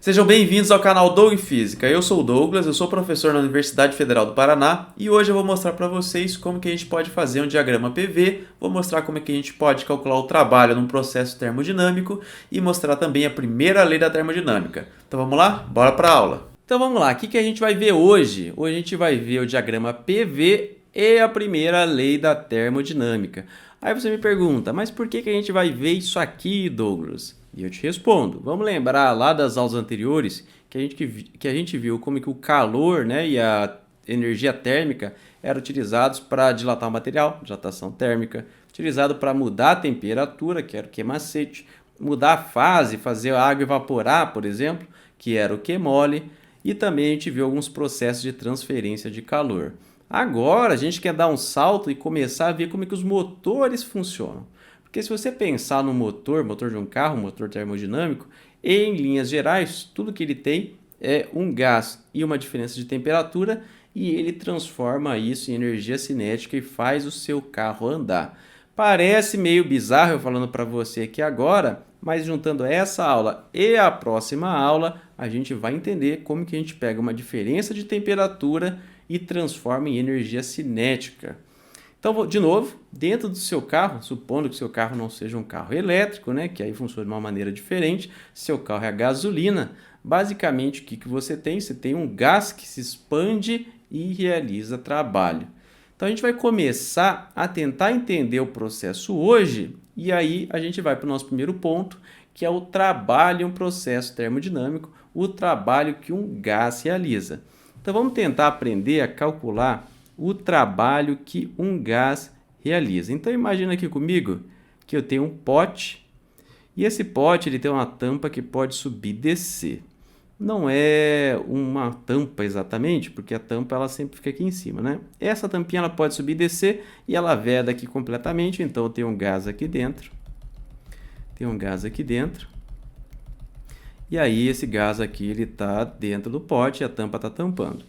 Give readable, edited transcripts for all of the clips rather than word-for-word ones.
Sejam bem-vindos ao canal Doug Física. Eu sou o Douglas, eu sou professor na Universidade Federal do Paraná e hoje eu vou mostrar para vocês como que a gente pode fazer um diagrama PV, vou mostrar como é que a gente pode calcular o trabalho num processo termodinâmico e mostrar também a primeira lei da termodinâmica. Então vamos lá? Bora para a aula! Então vamos lá, o que a gente vai ver hoje? Hoje a gente vai ver o diagrama PV e a primeira lei da termodinâmica. Aí você me pergunta, mas por que a gente vai ver isso aqui, Douglas? E eu te respondo. Vamos lembrar lá das aulas anteriores que a gente viu como que o calor, né, e a energia térmica eram utilizados para dilatar o material, dilatação térmica, utilizado para mudar a temperatura, que era o queimacete, mudar a fase, fazer a água evaporar, por exemplo, que era o queimole, e também a gente viu alguns processos de transferência de calor. Agora a gente quer dar um salto e começar a ver como é que os motores funcionam. Porque se você pensar no motor de um carro, motor termodinâmico, em linhas gerais, tudo que ele tem é um gás e uma diferença de temperatura e ele transforma isso em energia cinética e faz o seu carro andar. Parece meio bizarro eu falando para você aqui agora, mas juntando essa aula e a próxima aula, a gente vai entender como que a gente pega uma diferença de temperatura e transforma em energia cinética. Então, de novo, dentro do seu carro, supondo que o seu carro não seja um carro elétrico, né, que aí funciona de uma maneira diferente, seu carro é a gasolina, basicamente o que você tem? Você tem um gás que se expande e realiza trabalho. Então, a gente vai começar a tentar entender o processo hoje e aí a gente vai para o nosso primeiro ponto, que é o trabalho em um processo termodinâmico, o trabalho que um gás realiza. Então, vamos tentar aprender a calcular o trabalho que um gás realiza. Então, imagina aqui comigo que eu tenho um pote e esse pote ele tem uma tampa que pode subir e descer. Não é uma tampa exatamente, porque a tampa ela sempre fica aqui em cima, né? Essa tampinha ela pode subir e descer e ela veda aqui completamente, então eu tenho um gás aqui dentro. Tem um gás aqui dentro. E aí esse gás aqui ele está dentro do pote e a tampa está tampando.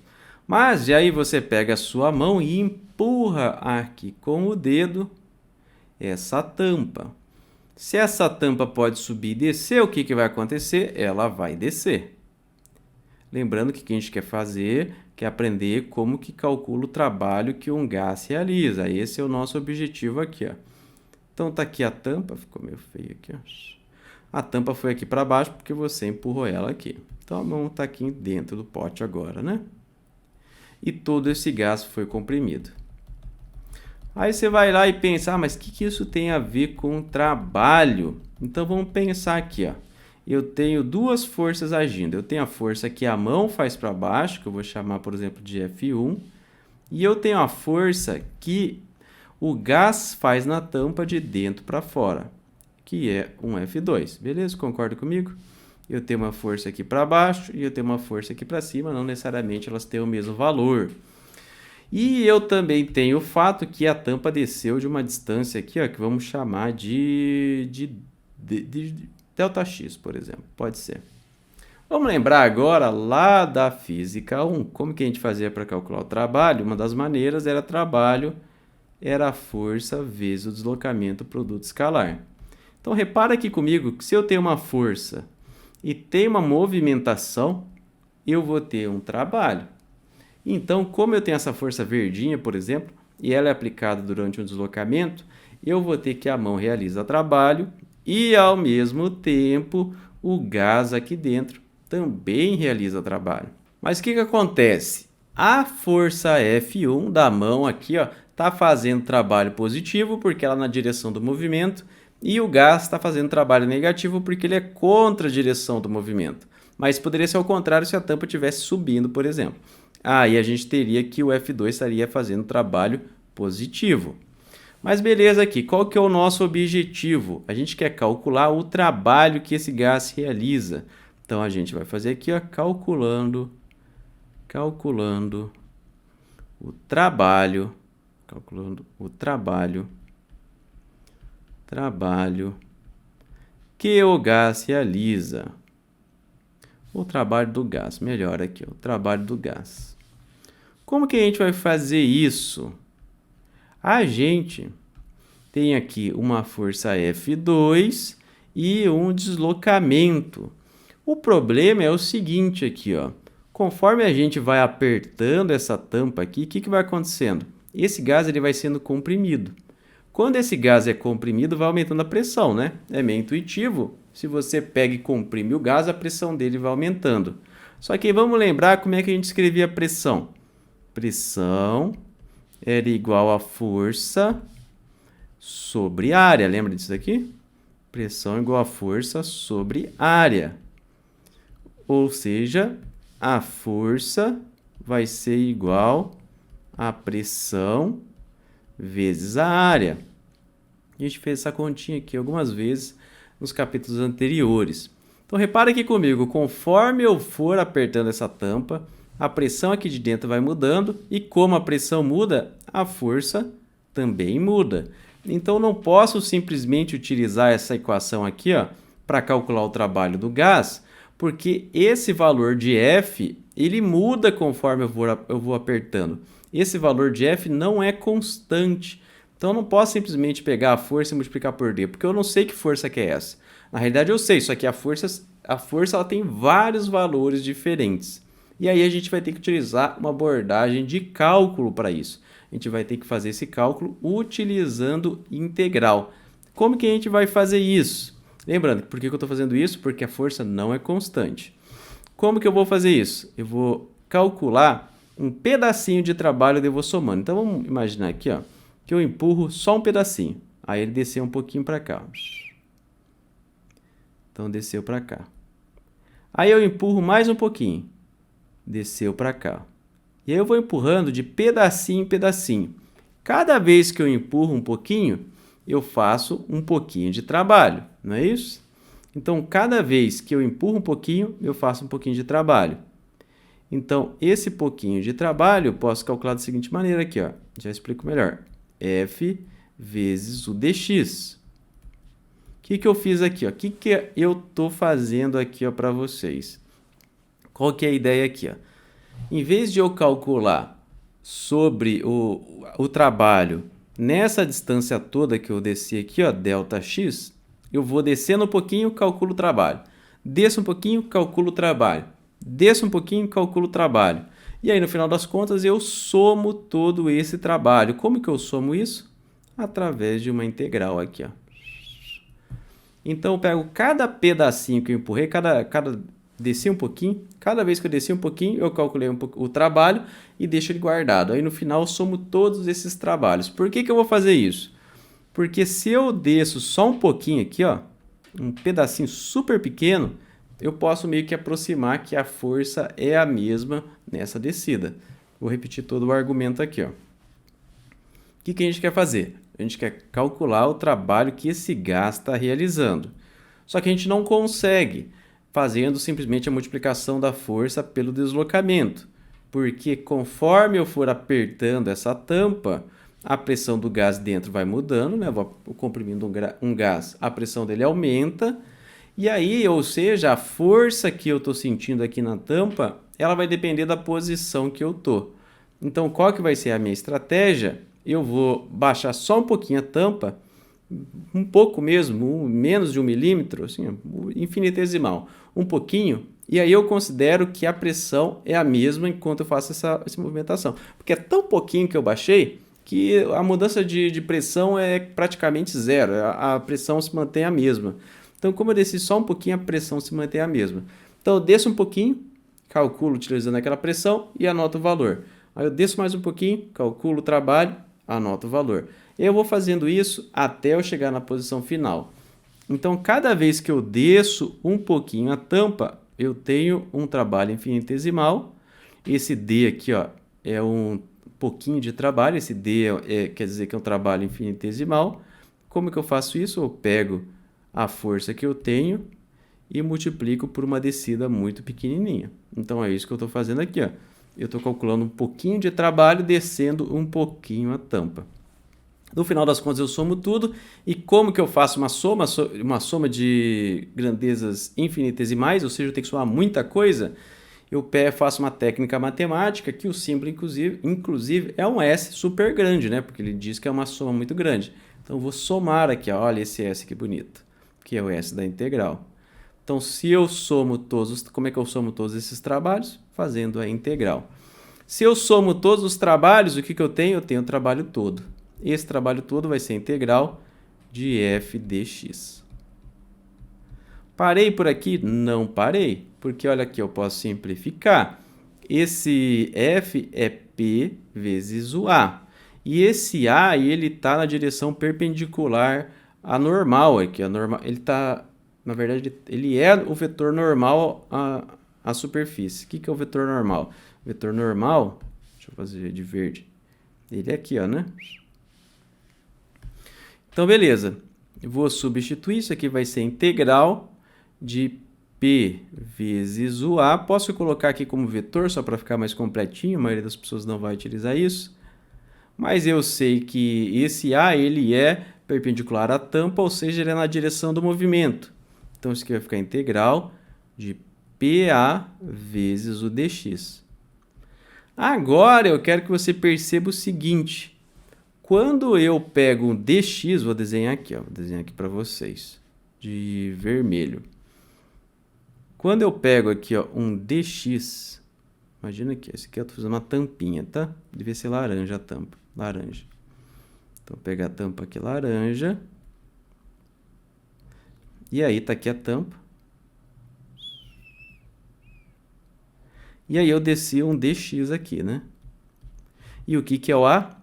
Mas e aí você pega a sua mão e empurra aqui com o dedo essa tampa. Se essa tampa pode subir e descer, o que vai acontecer? Ela vai descer. Lembrando que o que a gente quer fazer é aprender como que calcula o trabalho que um gás realiza. Esse é o nosso objetivo aqui, ó. Então tá aqui a tampa, ficou meio feio aqui, ó. A tampa foi aqui para baixo porque você empurrou ela aqui. Então a mão está aqui dentro do pote agora, né? E todo esse gás foi comprimido. Aí você vai lá e pensa, mas o que isso tem a ver com trabalho? Então vamos pensar aqui, ó. Eu tenho duas forças agindo. Eu tenho a força que a mão faz para baixo, que eu vou chamar, por exemplo, de F1, e eu tenho a força que o gás faz na tampa de dentro para fora, que é um F2. Beleza? Concorda comigo? Eu tenho uma força aqui para baixo e eu tenho uma força aqui para cima, não necessariamente elas têm o mesmo valor. E eu também tenho o fato que a tampa desceu de uma distância aqui, ó, que vamos chamar de ΔX, por exemplo. Pode ser. Vamos lembrar agora lá da física 1, como que a gente fazia para calcular o trabalho? Uma das maneiras era trabalho, era a força vezes o deslocamento produto escalar. Então repara aqui comigo que se eu tenho uma força e tem uma movimentação, eu vou ter um trabalho. Então, como eu tenho essa força verdinha, por exemplo, e ela é aplicada durante um deslocamento, eu vou ter que a mão realiza trabalho e, ao mesmo tempo, o gás aqui dentro também realiza trabalho. Mas o que acontece? A força F1 da mão aqui está fazendo trabalho positivo porque ela é na direção do movimento, e o gás está fazendo trabalho negativo porque ele é contra a direção do movimento. Mas poderia ser ao contrário se a tampa estivesse subindo, por exemplo. Aí a gente teria que o F2 estaria fazendo trabalho positivo. Mas beleza aqui, qual que é o nosso objetivo? A gente quer calcular o trabalho que esse gás realiza. Então a gente vai fazer aqui, ó, calculando o trabalho que o gás realiza. O trabalho do gás, melhor aqui, o trabalho do gás. Como que a gente vai fazer isso? A gente tem aqui uma força F2 e um deslocamento. O problema é o seguinte aqui, ó. Conforme a gente vai apertando essa tampa aqui, o que vai acontecendo? Esse gás ele vai sendo comprimido. Quando esse gás é comprimido, vai aumentando a pressão, né? É meio intuitivo. Se você pega e comprime o gás, a pressão dele vai aumentando. Só que vamos lembrar como é que a gente escrevia a pressão. Pressão era igual a força sobre área. Lembra disso aqui? Pressão igual a força sobre área. Ou seja, a força vai ser igual a pressão vezes a área. A gente fez essa continha aqui algumas vezes nos capítulos anteriores. Então, repara aqui comigo, conforme eu for apertando essa tampa, a pressão aqui de dentro vai mudando e como a pressão muda, a força também muda. Então, não posso simplesmente utilizar essa equação aqui para calcular o trabalho do gás, porque esse valor de F ele muda conforme eu vou apertando. Esse valor de F não é constante. Então, eu não posso simplesmente pegar a força e multiplicar por D, porque eu não sei que força que é essa. Na realidade, eu sei, só que a força ela tem vários valores diferentes. E aí a gente vai ter que utilizar uma abordagem de cálculo para isso. A gente vai ter que fazer esse cálculo utilizando integral. Como que a gente vai fazer isso? Lembrando, por que eu estou fazendo isso? Porque a força não é constante. Como que eu vou fazer isso? Eu vou calcular um pedacinho de trabalho e eu vou somando. Então, vamos imaginar aqui que eu empurro só um pedacinho. Aí ele desceu um pouquinho para cá. Então, desceu para cá. Aí eu empurro mais um pouquinho. Desceu para cá. E aí eu vou empurrando de pedacinho em pedacinho. Cada vez que eu empurro um pouquinho, eu faço um pouquinho de trabalho, não é isso? Então, cada vez que eu empurro um pouquinho, eu faço um pouquinho de trabalho. Então, esse pouquinho de trabalho eu posso calcular da seguinte maneira aqui, já explico melhor. F vezes o dx. O que eu fiz aqui? O que eu estou fazendo aqui para vocês? Qual que é a ideia aqui? Em vez de eu calcular sobre o trabalho nessa distância toda que eu desci aqui, ΔX, eu vou descendo um pouquinho, calculo o trabalho. Desço um pouquinho, calculo o trabalho. Desço um pouquinho, calculo o trabalho. E aí, no final das contas, eu somo todo esse trabalho. Como que eu somo isso? Através de uma integral aqui. Então, eu pego cada pedacinho que eu empurrei, desci um pouquinho. Cada vez que eu desci um pouquinho, eu calculei o trabalho e deixo ele guardado. Aí, no final, eu somo todos esses trabalhos. Por que eu vou fazer isso? Porque se eu desço só um pouquinho aqui, um pedacinho super pequeno, eu posso meio que aproximar que a força é a mesma nessa descida. Vou repetir todo o argumento aqui. O que a gente quer fazer? A gente quer calcular o trabalho que esse gás está realizando. Só que a gente não consegue fazendo simplesmente a multiplicação da força pelo deslocamento. Porque conforme eu for apertando essa tampa, a pressão do gás dentro vai mudando, né? Vou comprimindo um gás, a pressão dele aumenta. E aí, ou seja, a força que eu estou sentindo aqui na tampa, ela vai depender da posição que eu estou. Então, qual que vai ser a minha estratégia? Eu vou baixar só um pouquinho a tampa, um pouco mesmo, menos de 1 milímetro, assim, infinitesimal, um pouquinho, e aí eu considero que a pressão é a mesma enquanto eu faço essa movimentação. Porque é tão pouquinho que eu baixei que a mudança de pressão é praticamente zero, a pressão se mantém a mesma. Então, como eu desci só um pouquinho, a pressão se mantém a mesma. Então, eu desço um pouquinho, calculo utilizando aquela pressão e anoto o valor. Aí eu desço mais um pouquinho, calculo o trabalho, anoto o valor. E eu vou fazendo isso até eu chegar na posição final. Então, cada vez que eu desço um pouquinho a tampa, eu tenho um trabalho infinitesimal. Esse D aqui é um pouquinho de trabalho. Esse D quer dizer que é um trabalho infinitesimal. Como que eu faço isso? Eu pego a força que eu tenho e multiplico por uma descida muito pequenininha. Então, é isso que eu estou fazendo aqui. Eu estou calculando um pouquinho de trabalho, descendo um pouquinho a tampa. No final das contas, eu somo tudo. E como que eu faço uma soma de grandezas infinitesimais, ou seja, eu tenho que somar muita coisa, eu faço uma técnica matemática que o símbolo, inclusive, é um S super grande, né? Porque ele diz que é uma soma muito grande. Então, eu vou somar aqui, olha esse S que bonito, que é o S da integral. Então, se eu somo todos, como é que eu somo todos esses trabalhos? Fazendo a integral. Se eu somo todos os trabalhos, o que, que eu tenho? Eu tenho o trabalho todo. Esse trabalho todo vai ser a integral de f dx. Parei por aqui? Não parei, porque olha aqui, eu posso simplificar. Esse f é p vezes o a. E esse a, ele está na direção perpendicular à normal aqui. Ele está, na verdade, ele é o vetor normal à superfície. O que é o vetor normal? O vetor normal, deixa eu fazer de verde. Ele é aqui, ó, né? Então, beleza. Eu vou substituir, isso aqui vai ser integral de p vezes o a. Posso colocar aqui como vetor, só para ficar mais completinho, a maioria das pessoas não vai utilizar isso. Mas eu sei que esse a, ele é perpendicular à tampa, ou seja, ele é na direção do movimento. Então, isso aqui vai ficar integral de PA vezes o dx. Agora, eu quero que você perceba o seguinte. Quando eu pego um dx, vou desenhar aqui, ó, vou desenhar aqui para vocês, de vermelho. Quando eu pego aqui, ó, um dx, imagina aqui, esse aqui eu estou fazendo uma tampinha, tá? Devia ser laranja a tampa, laranja. Então, vou pegar a tampa aqui laranja. E aí, tá aqui a tampa. E aí, eu desci um dx aqui, né? E o que que é o A?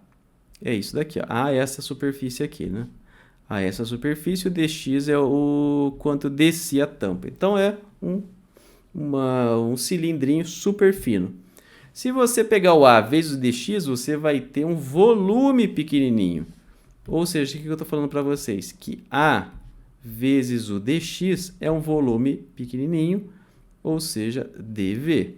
É isso daqui, ó. A é essa superfície aqui, né? A é essa superfície, o dx é o quanto desci a tampa. Então, é um cilindrinho super fino. Se você pegar o A vezes o dx, você vai ter um volume pequenininho. Ou seja, o que eu estou falando para vocês? Que A vezes o dx é um volume pequenininho, ou seja, dv.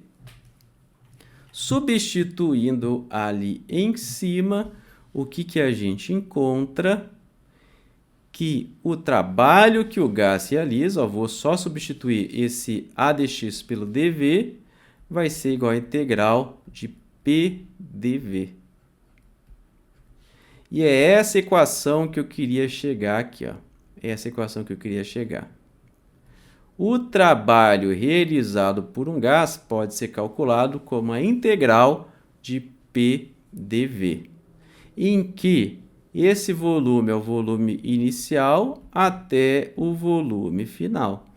Substituindo ali em cima, o que que a gente encontra? Que o trabalho que o gás realiza, ó, vou só substituir esse A dx pelo dv, vai ser igual a integral de P dv. E é essa equação que eu queria chegar aqui, ó. É essa equação que eu queria chegar. O trabalho realizado por um gás pode ser calculado como a integral de P dv, em que esse volume é o volume inicial até o volume final,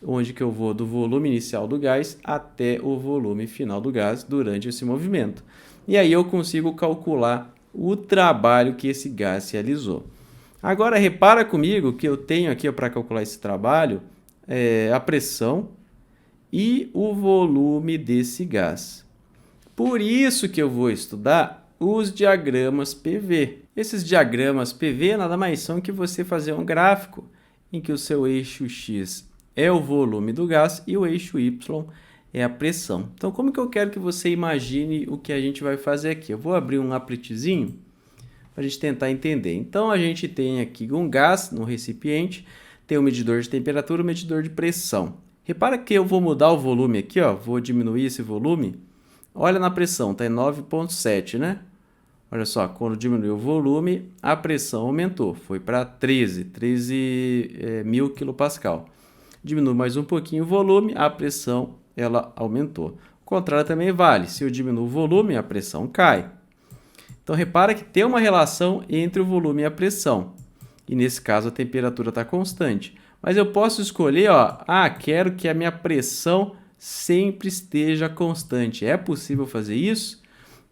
onde que eu vou do volume inicial do gás até o volume final do gás durante esse movimento. E aí eu consigo calcular o trabalho que esse gás realizou. Agora, repara comigo que eu tenho aqui para calcular esse trabalho a pressão e o volume desse gás. Por isso que eu vou estudar os diagramas PV. Esses diagramas PV nada mais são que você fazer um gráfico em que o seu eixo X é o volume do gás e o eixo Y é a pressão. Então, como que eu quero que você imagine o que a gente vai fazer aqui? Eu vou abrir um apliquezinho para a gente tentar entender. Então, a gente tem aqui um gás no recipiente, tem um medidor de temperatura e um medidor de pressão. Repara que eu vou mudar o volume aqui, ó, vou diminuir esse volume. Olha na pressão, está em 9,7, né? Olha só, quando diminuiu o volume, a pressão aumentou, foi para 13 mil kPa. Diminui mais um pouquinho o volume, a pressão ela aumentou. O contrário também vale, se eu diminuo o volume, a pressão cai. Então, repara que tem uma relação entre o volume e a pressão. E nesse caso, a temperatura está constante. Mas eu posso escolher, ó, quero que a minha pressão sempre esteja constante. É possível fazer isso?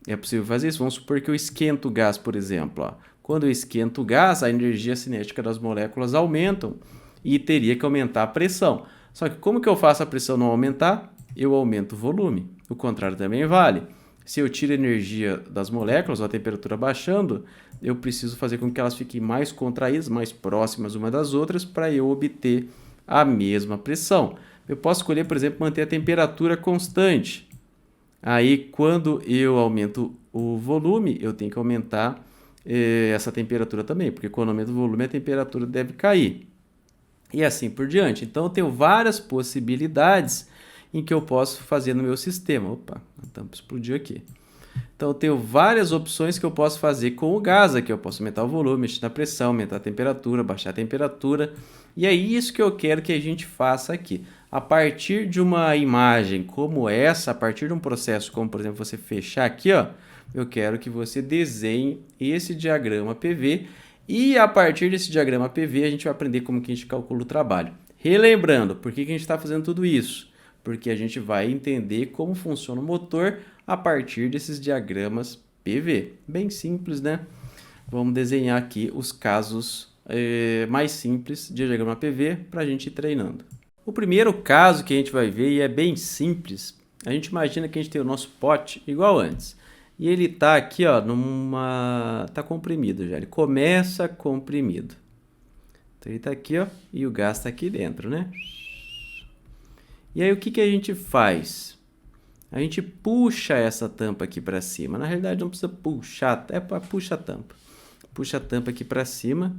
É possível fazer isso. Vamos supor que eu esquento o gás, por exemplo. Ó. Quando eu esquento o gás, a energia cinética das moléculas aumentam e teria que aumentar a pressão. Só que como que eu faço a pressão não aumentar? Eu aumento o volume. O contrário também vale. Se eu tiro a energia das moléculas, ou a temperatura baixando, eu preciso fazer com que elas fiquem mais contraídas, mais próximas uma das outras, para eu obter a mesma pressão. Eu posso escolher, por exemplo, manter a temperatura constante. Aí, quando eu aumento o volume, eu tenho que aumentar essa temperatura também, porque quando aumenta o volume, a temperatura deve cair. E assim por diante. Então, eu tenho várias possibilidades em que eu posso fazer no meu sistema. Opa, a tampa explodiu aqui. Então, eu tenho várias opções que eu posso fazer com o gás aqui. Eu posso aumentar o volume, mexer na pressão, aumentar a temperatura, baixar a temperatura. E é isso que eu quero que a gente faça aqui. A partir de uma imagem como essa, a partir de um processo como, por exemplo, você fechar aqui, ó, eu quero que você desenhe esse diagrama PV e a partir desse diagrama PV a gente vai aprender como que a gente calcula o trabalho. Relembrando, por que a gente está fazendo tudo isso? Porque a gente vai entender como funciona o motor a partir desses diagramas PV. Bem simples, né? Vamos desenhar aqui os casos mais simples de diagrama PV para a gente ir treinando. O primeiro caso que a gente vai ver, e é bem simples, a gente imagina que a gente tem o nosso pote igual antes. E ele está aqui, ó, tá comprimido já, ele começa comprimido. Então ele está aqui, ó, e o gás está aqui dentro, né? E aí o que a gente faz? A gente puxa essa tampa aqui para cima. Na realidade não precisa puxar, puxa a tampa. Puxa a tampa aqui para cima.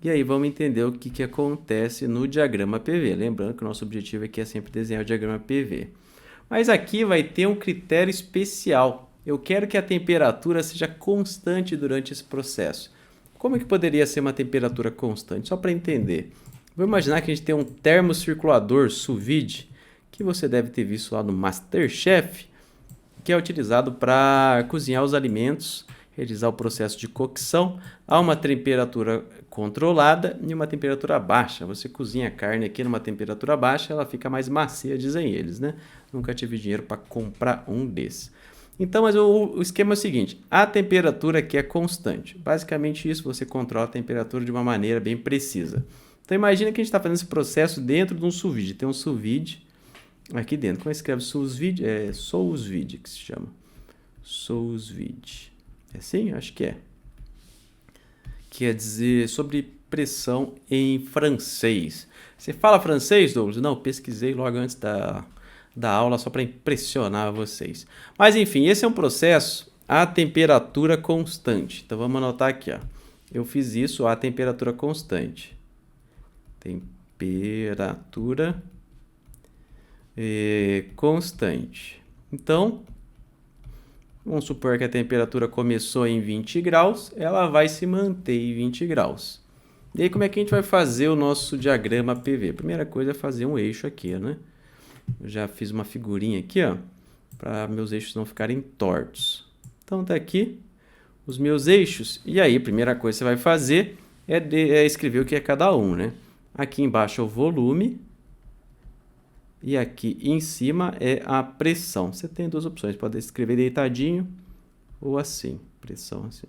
E aí vamos entender o que acontece no diagrama PV. Lembrando que o nosso objetivo aqui é sempre desenhar o diagrama PV. Mas aqui vai ter um critério especial. Eu quero que a temperatura seja constante durante esse processo. Como é que poderia ser uma temperatura constante? Só para entender. Vou imaginar que a gente tem um termocirculador sous vide, que você deve ter visto lá no MasterChef, que é utilizado para cozinhar os alimentos, realizar o processo de cocção a uma temperatura controlada e uma temperatura baixa. Você cozinha a carne aqui numa temperatura baixa, ela fica mais macia, dizem eles, né? Nunca tive dinheiro para comprar um desses. Então, mas o esquema é o seguinte, a temperatura aqui é constante. Basicamente isso, você controla a temperatura de uma maneira bem precisa. Então, imagina que a gente está fazendo esse processo dentro de um sous vide. Tem um sous vide aqui dentro. Como escreve sous vide? É sous vide que se chama. Sous vide. É assim? Acho que é. Quer dizer sobre pressão em francês. Você fala francês, Douglas? Não, pesquisei logo antes da aula só para impressionar vocês. Mas enfim, esse é um processo a temperatura constante. Então vamos anotar aqui, ó. Eu fiz isso a temperatura constante. Temperatura constante. Então, vamos supor que a temperatura começou em 20 graus, ela vai se manter em 20 graus. E aí, como é que a gente vai fazer o nosso diagrama PV? Primeira coisa é fazer um eixo aqui, né? Eu já fiz uma figurinha aqui, ó, para meus eixos não ficarem tortos. Então, tá aqui os meus eixos. E aí, a primeira coisa que você vai fazer é escrever o que é cada um, né? Aqui embaixo é o volume. E aqui em cima é a pressão. Você tem duas opções, pode escrever deitadinho ou assim, pressão assim.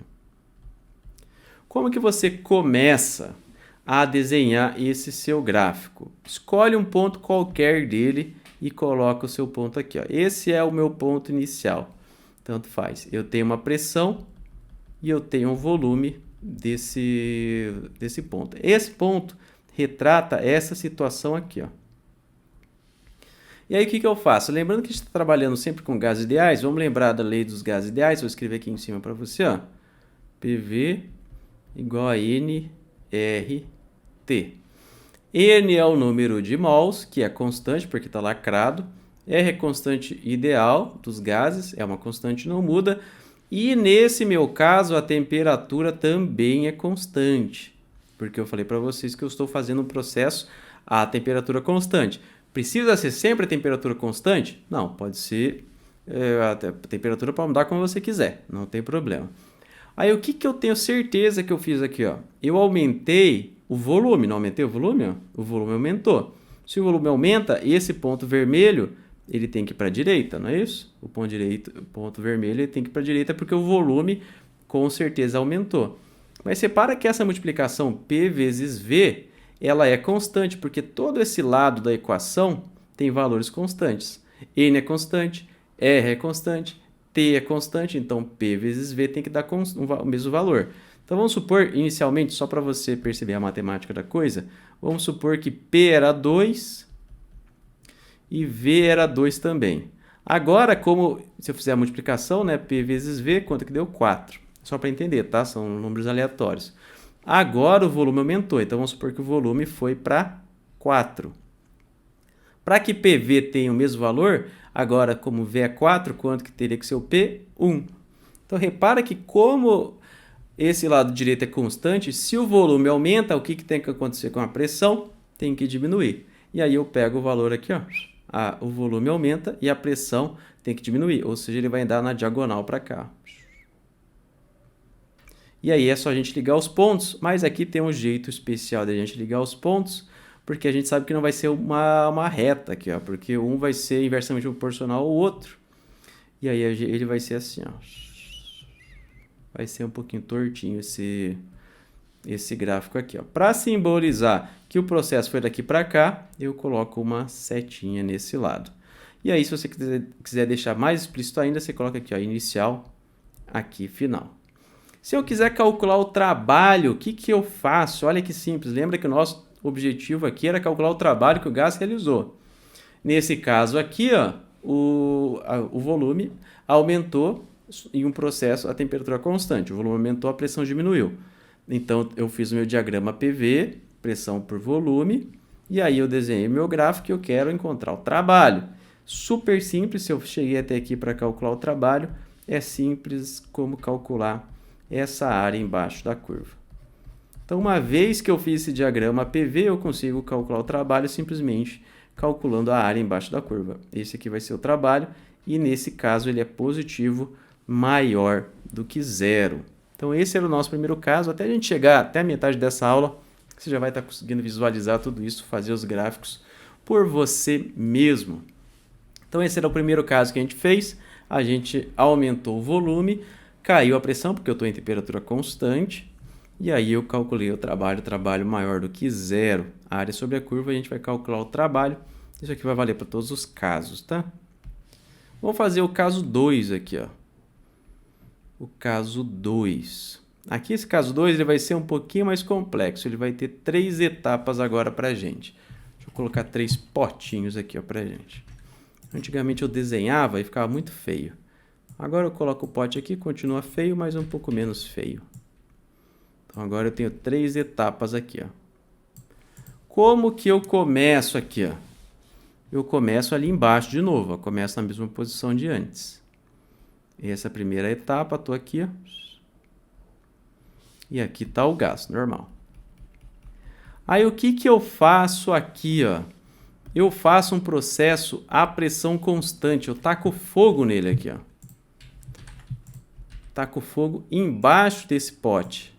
Como que você começa a desenhar esse seu gráfico? Escolhe um ponto qualquer dele e coloca o seu ponto aqui, ó. Esse é o meu ponto inicial. Tanto faz. Eu tenho uma pressão e eu tenho um volume desse ponto. Esse ponto retrata essa situação aqui, ó. E aí, o que eu faço? Lembrando que a gente está trabalhando sempre com gases ideais, vamos lembrar da lei dos gases ideais, vou escrever aqui em cima para você, ó. PV igual a NRT. N é o número de mols, que é constante, porque está lacrado. R é constante ideal dos gases, é uma constante, não muda. E nesse meu caso, a temperatura também é constante, porque eu falei para vocês que eu estou fazendo um processo a temperatura constante. Precisa ser sempre a temperatura constante? Não, pode ser a temperatura para mudar como você quiser, não tem problema. Aí o que eu tenho certeza que eu fiz aqui, ó? Eu aumentei o volume, não aumentei o volume? Ó? O volume aumentou. Se o volume aumenta, esse ponto vermelho ele tem que ir para a direita, não é isso? O ponto vermelho ele tem que ir para a direita porque o volume com certeza aumentou. Mas repara que essa multiplicação P vezes V ela é constante, porque todo esse lado da equação tem valores constantes. N é constante, R é constante, T é constante, então P vezes V tem que dar o mesmo valor. Então vamos supor, inicialmente, só para você perceber a matemática da coisa, vamos supor que P era 2 e V era 2 também. Agora, como se eu fizer a multiplicação, né, P vezes V, quanto que deu? 4. Só para entender, tá? São números aleatórios. Agora o volume aumentou, então vamos supor que o volume foi para 4. Para que PV tenha o mesmo valor, agora como V é 4, quanto que teria que ser o P? 1. Então repara que como esse lado direito é constante, se o volume aumenta, o que tem que acontecer com a pressão? Tem que diminuir. E aí eu pego o valor aqui, ó, o volume aumenta e a pressão tem que diminuir, ou seja, ele vai andar na diagonal para cá. E aí é só a gente ligar os pontos, mas aqui tem um jeito especial de a gente ligar os pontos, porque a gente sabe que não vai ser uma reta aqui, ó, porque um vai ser inversamente proporcional ao outro. E aí ele vai ser assim, ó. Vai ser um pouquinho tortinho esse gráfico aqui, ó. Para simbolizar que o processo foi daqui para cá, eu coloco uma setinha nesse lado. E aí, se você quiser deixar mais explícito ainda, você coloca aqui, ó, inicial, aqui final. Se eu quiser calcular o trabalho, o que eu faço? Olha que simples. Lembra que o nosso objetivo aqui era calcular o trabalho que o gás realizou. Nesse caso aqui, ó, o volume aumentou em um processo a temperatura constante. O volume aumentou, a pressão diminuiu. Então, eu fiz o meu diagrama PV, pressão por volume, e aí eu desenhei meu gráfico e eu quero encontrar o trabalho. Super simples, se eu cheguei até aqui para calcular o trabalho, é simples como calcular essa área embaixo da curva. Então, uma vez que eu fiz esse diagrama PV, eu consigo calcular o trabalho simplesmente calculando a área embaixo da curva. Esse aqui vai ser o trabalho e, nesse caso, ele é positivo maior do que zero. Então, esse era o nosso primeiro caso. Até a gente chegar até a metade dessa aula, você já vai estar conseguindo visualizar tudo isso, fazer os gráficos por você mesmo. Então, esse era o primeiro caso que a gente fez. A gente aumentou o volume, caiu a pressão, porque eu estou em temperatura constante. E aí eu calculei o trabalho maior do que zero. A área sobre a curva, a gente vai calcular o trabalho. Isso aqui vai valer para todos os casos, tá? Vamos fazer o caso 2 aqui, ó. O caso 2. Aqui esse caso 2 ele vai ser um pouquinho mais complexo. Ele vai ter 3 etapas agora para a gente. Deixa eu colocar 3 potinhos aqui, ó, para a gente. Antigamente eu desenhava e ficava muito feio. Agora eu coloco o pote aqui, continua feio, mas um pouco menos feio. Então agora eu tenho 3 etapas aqui, ó. Como que eu começo aqui, ó? Eu começo ali embaixo de novo, ó. Começo na mesma posição de antes. Essa é a primeira etapa, estou aqui, ó. E aqui está o gás, normal. Aí o que eu faço aqui, ó? Eu faço um processo a pressão constante. Eu taco fogo nele aqui, ó. Taco fogo embaixo desse pote.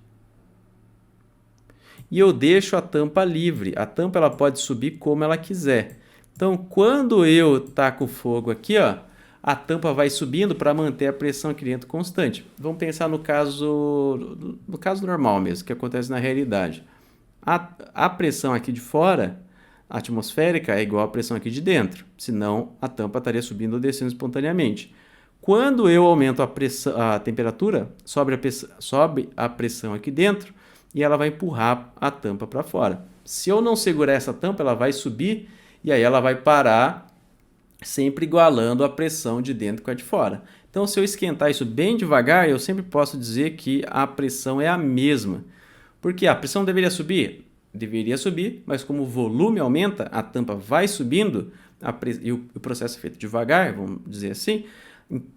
E eu deixo a tampa livre. A tampa ela pode subir como ela quiser. Então, quando eu taco fogo aqui, ó, a tampa vai subindo para manter a pressão aqui dentro constante. Vamos pensar no caso normal mesmo, que acontece na realidade. A pressão aqui de fora, atmosférica, é igual à pressão aqui de dentro. Senão, a tampa estaria subindo ou descendo espontaneamente. Quando eu aumento a temperatura, sobe a pressão aqui dentro e ela vai empurrar a tampa para fora. Se eu não segurar essa tampa, ela vai subir e aí ela vai parar, sempre igualando a pressão de dentro com a de fora. Então, se eu esquentar isso bem devagar, eu sempre posso dizer que a pressão é a mesma. Porque a pressão deveria subir? Deveria subir, mas como o volume aumenta, a tampa vai subindo e o processo é feito devagar, vamos dizer assim,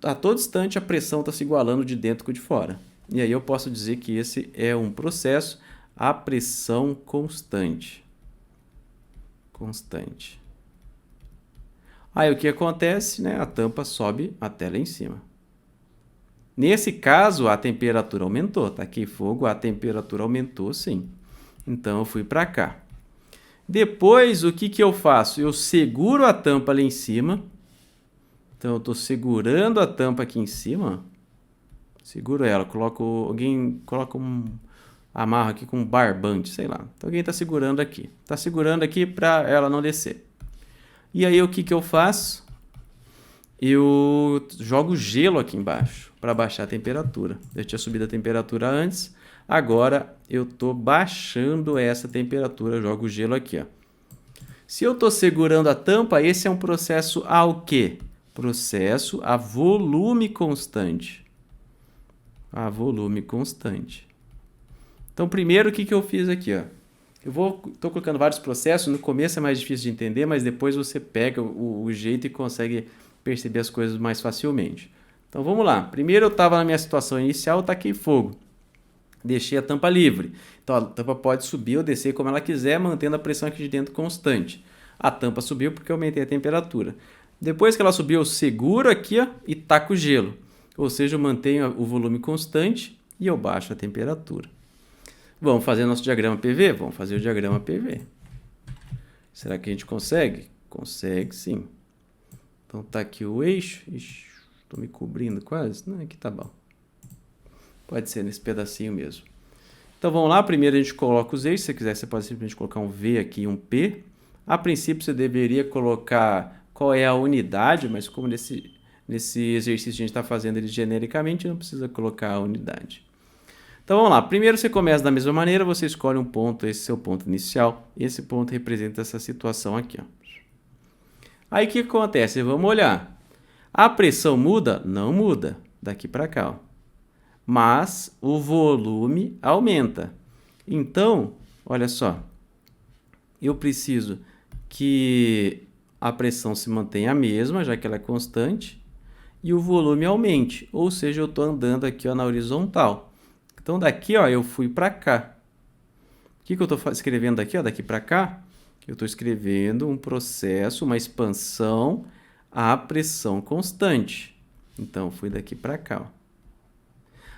a todo instante a pressão está se igualando de dentro com a de fora. E aí eu posso dizer que esse é um processo a pressão constante. Aí o que acontece, né? A tampa sobe até lá em cima. Nesse caso, a temperatura aumentou. Taquei fogo, a temperatura aumentou sim. Então eu fui para cá. Depois, o que eu faço? Eu seguro a tampa lá em cima. Então eu estou segurando a tampa aqui em cima. Seguro ela, amarra aqui com um barbante, sei lá. Então alguém está segurando aqui. Está segurando aqui para ela não descer. E aí o que eu faço? Eu jogo gelo aqui embaixo para baixar a temperatura. Eu tinha subido a temperatura antes, agora eu estou baixando essa temperatura, eu jogo gelo aqui, ó. Se eu estou segurando a tampa, esse é um processo ao quê? Processo a volume constante. A volume constante. Então, primeiro, o que eu fiz aqui, ó? Estou colocando vários processos, no começo é mais difícil de entender, mas depois você pega o jeito e consegue perceber as coisas mais facilmente. Então vamos lá. Primeiro eu estava na minha situação inicial, eu taquei fogo. Deixei a tampa livre. Então a tampa pode subir ou descer como ela quiser, mantendo a pressão aqui de dentro constante. A tampa subiu porque eu aumentei a temperatura. Depois que ela subiu, eu seguro aqui, ó, e taco o gelo. Ou seja, eu mantenho o volume constante e eu baixo a temperatura. Vamos fazer nosso diagrama PV? Vamos fazer o diagrama PV. Será que a gente consegue? Consegue sim. Então tá aqui o eixo. Estou me cobrindo quase. Não, aqui tá bom. Pode ser nesse pedacinho mesmo. Então vamos lá. Primeiro a gente coloca os eixos. Se você quiser, você pode simplesmente colocar um V aqui e um P. A princípio você deveria colocar qual é a unidade, mas como nesse exercício a gente está fazendo ele genericamente, não precisa colocar a unidade. Então vamos lá. Primeiro você começa da mesma maneira, você escolhe um ponto, esse é seu ponto inicial. Esse ponto representa essa situação aqui, ó. Aí o que acontece? Vamos olhar. A pressão muda? Não muda, daqui para cá, ó. Mas o volume aumenta. Então, olha só. Eu preciso que a pressão se mantenha a mesma, já que ela é constante, e o volume aumente. Ou seja, eu estou andando aqui, ó, na horizontal. Então, daqui, ó, eu fui para cá. O que eu estou escrevendo aqui, ó, daqui para cá? Eu estou escrevendo um processo, uma expansão à pressão constante. Então, fui daqui para cá, ó.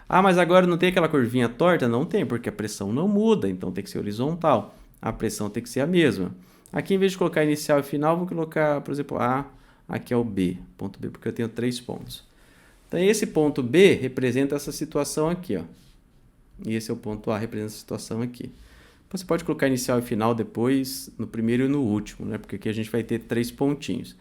Ah, mas agora não tem aquela curvinha torta? Não tem, porque a pressão não muda, então tem que ser horizontal. A pressão tem que ser a mesma. Aqui, em vez de colocar inicial e final, vou colocar, por exemplo, A, aqui é o B, ponto B, porque eu tenho 3 pontos. Então, esse ponto B representa essa situação aqui, ó. E esse é o ponto A, representa essa situação aqui. Você pode colocar inicial e final depois, no primeiro e no último, né? Porque aqui a gente vai ter 3 pontinhos.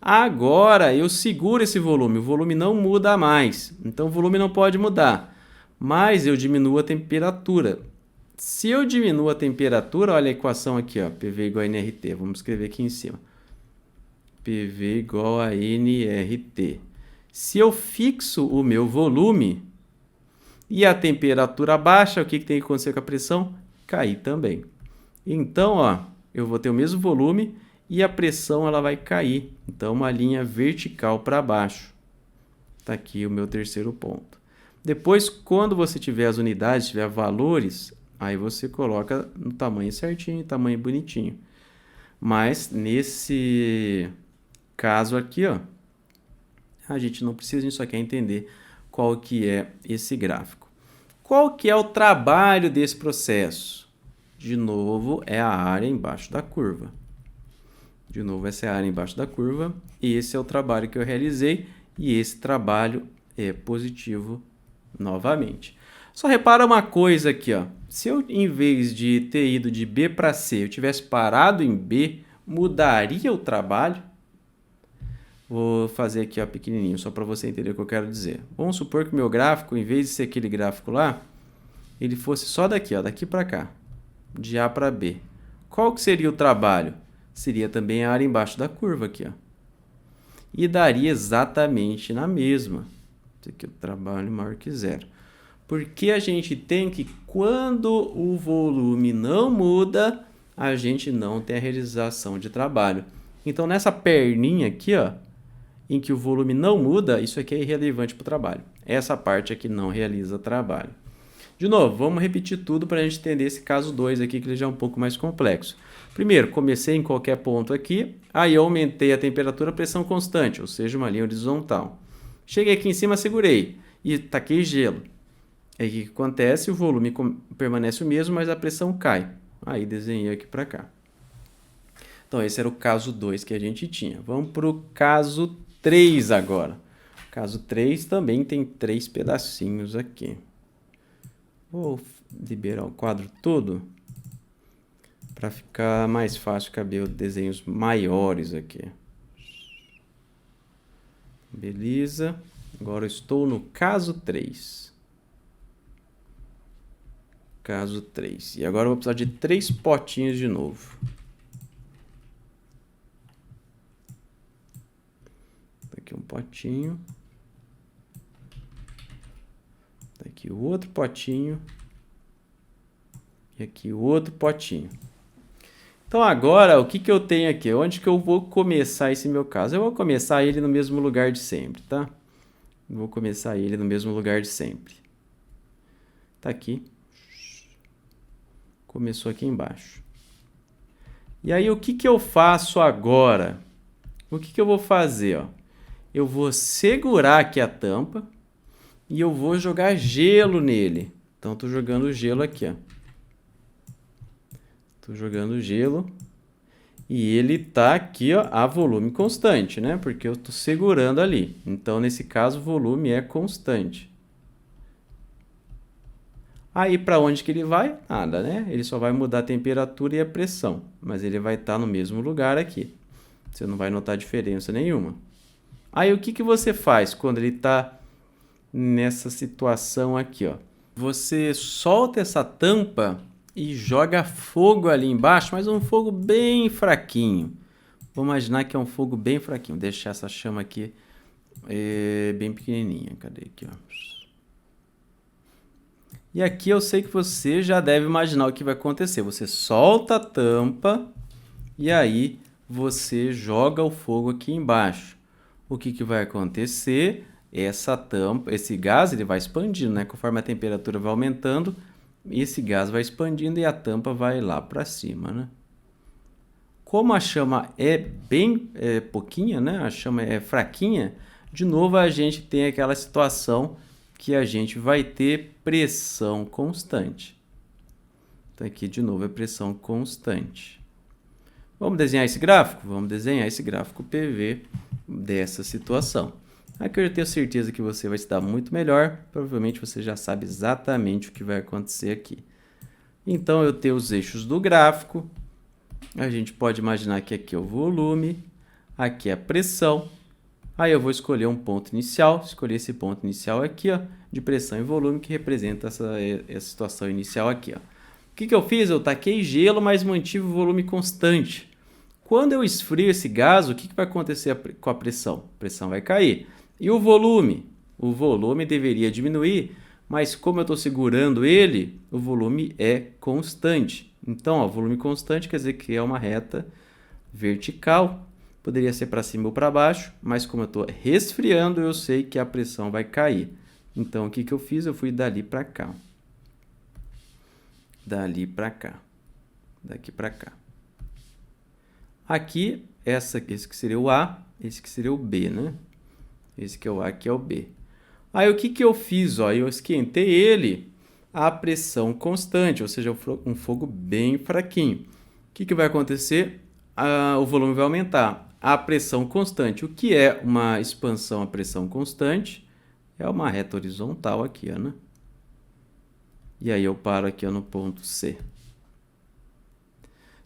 Agora, eu seguro esse volume. O volume não muda mais. Então, o volume não pode mudar. Mas eu diminuo a temperatura. Se eu diminuo a temperatura, olha a equação aqui, ó, PV igual a nRT. Vamos escrever aqui em cima. PV igual a nRT. Se eu fixo o meu volume e a temperatura baixa, o que tem que acontecer com a pressão? Cair também. Então, ó, eu vou ter o mesmo volume e a pressão ela vai cair. Então, uma linha vertical para baixo. Está aqui o meu terceiro ponto. Depois, quando você tiver as unidades, tiver valores, aí você coloca no tamanho certinho, tamanho bonitinho. Mas, nesse caso aqui, ó, a gente não precisa, a gente só quer entender qual que é esse gráfico. Qual que é o trabalho desse processo? De novo, é a área embaixo da curva. De novo, essa é a área embaixo da curva. E esse é o trabalho que eu realizei. E esse trabalho é positivo novamente. Só repara uma coisa aqui, ó. Se eu, em vez de ter ido de B para C, eu tivesse parado em B, mudaria o trabalho? Vou fazer aqui, ó, pequenininho, só para você entender o que eu quero dizer. Vamos supor que o meu gráfico, em vez de ser aquele gráfico lá, ele fosse só daqui, ó, daqui para cá, de A para B. Qual que seria o trabalho? Seria também a área embaixo da curva aqui, ó. E daria exatamente na mesma. Esse aqui é o trabalho maior que zero. Porque a gente tem que, quando o volume não muda, a gente não tem a realização de trabalho. Então, nessa perninha aqui, ó, em que o volume não muda, isso aqui é irrelevante para o trabalho. Essa parte aqui não realiza trabalho. De novo, vamos repetir tudo para a gente entender esse caso 2 aqui, que ele já é um pouco mais complexo. Primeiro, comecei em qualquer ponto aqui, aí eu aumentei a temperatura a pressão constante, ou seja, uma linha horizontal. Cheguei aqui em cima, segurei e taquei gelo. Aí o que acontece? O volume permanece o mesmo, mas a pressão cai. Aí desenhei aqui para cá. Então, esse era o caso 2 que a gente tinha. Vamos para o caso 3 agora. O caso 3 também tem 3 pedacinhos aqui. Vou liberar o quadro todo para ficar mais fácil caber os desenhos maiores aqui. Beleza. Agora eu estou no caso 3. Caso 3. E agora eu vou precisar de 3 potinhos de novo. Aqui um potinho. Aqui o outro potinho. E aqui o outro potinho. Então agora, o que que eu tenho aqui? Onde que eu vou começar esse meu caso? Eu vou começar ele no mesmo lugar de sempre, tá? Vou começar ele no mesmo lugar de sempre. Tá aqui. Começou aqui embaixo. E aí, o que que eu faço agora? O que que eu vou fazer, ó? Eu vou segurar aqui a tampa e eu vou jogar gelo nele. Então, tô jogando gelo aqui, ó. Tô jogando gelo e ele tá aqui, ó, a volume constante, né? Porque eu tô segurando ali. Então, nesse caso, o volume é constante. Aí, para onde que ele vai? Nada, né? Ele só vai mudar a temperatura e a pressão, mas ele vai estar no mesmo lugar aqui. Você não vai notar diferença nenhuma. Aí, o que que você faz quando ele está nessa situação aqui, ó? Você solta essa tampa e joga fogo ali embaixo, mas um fogo bem fraquinho. Vou imaginar que é um fogo bem fraquinho. Vou deixar essa chama aqui bem pequenininha. Cadê aqui, ó? E aqui eu sei que você já deve imaginar o que vai acontecer. Você solta a tampa e aí você joga o fogo aqui embaixo. O que que vai acontecer? Essa tampa, esse gás, ele vai expandindo, né? Conforme a temperatura vai aumentando, esse gás vai expandindo e a tampa vai lá para cima, né? Como a chama é bem pouquinha, né? A chama é fraquinha, de novo a gente tem aquela situação que a gente vai ter pressão constante. Então aqui de novo é pressão constante. Vamos desenhar esse gráfico? Vamos desenhar esse gráfico PV dessa situação. Aqui eu tenho certeza que você vai se dar muito melhor. Provavelmente você já sabe exatamente o que vai acontecer aqui. Então eu tenho os eixos do gráfico. A gente pode imaginar que aqui é o volume, aqui é a pressão. Aí eu vou escolher um ponto inicial, escolher esse ponto inicial aqui, ó, de pressão e volume, que representa essa situação inicial aqui, ó. O que que eu fiz? Eu taquei gelo, mas mantive o volume constante. Quando eu esfrio esse gás, o que que vai acontecer com a pressão? A pressão vai cair. E o volume? O volume deveria diminuir, mas como eu estou segurando ele, o volume é constante. Então, ó, volume constante quer dizer que é uma reta vertical. Poderia ser para cima ou para baixo, mas como eu estou resfriando, eu sei que a pressão vai cair. Então, o que que eu fiz? Eu fui dali para cá. Dali para cá. Daqui para cá. Aqui, esse que seria o A, esse que seria o B, né? Esse que é o A, aqui é o B. Aí, o que que eu fiz? Ó, eu esquentei ele a pressão constante, ou seja, um fogo bem fraquinho. O que que vai acontecer? O volume vai aumentar. A pressão constante. O que é uma expansão a pressão constante? É uma reta horizontal aqui, ó, né? E aí eu paro aqui, ó, no ponto C.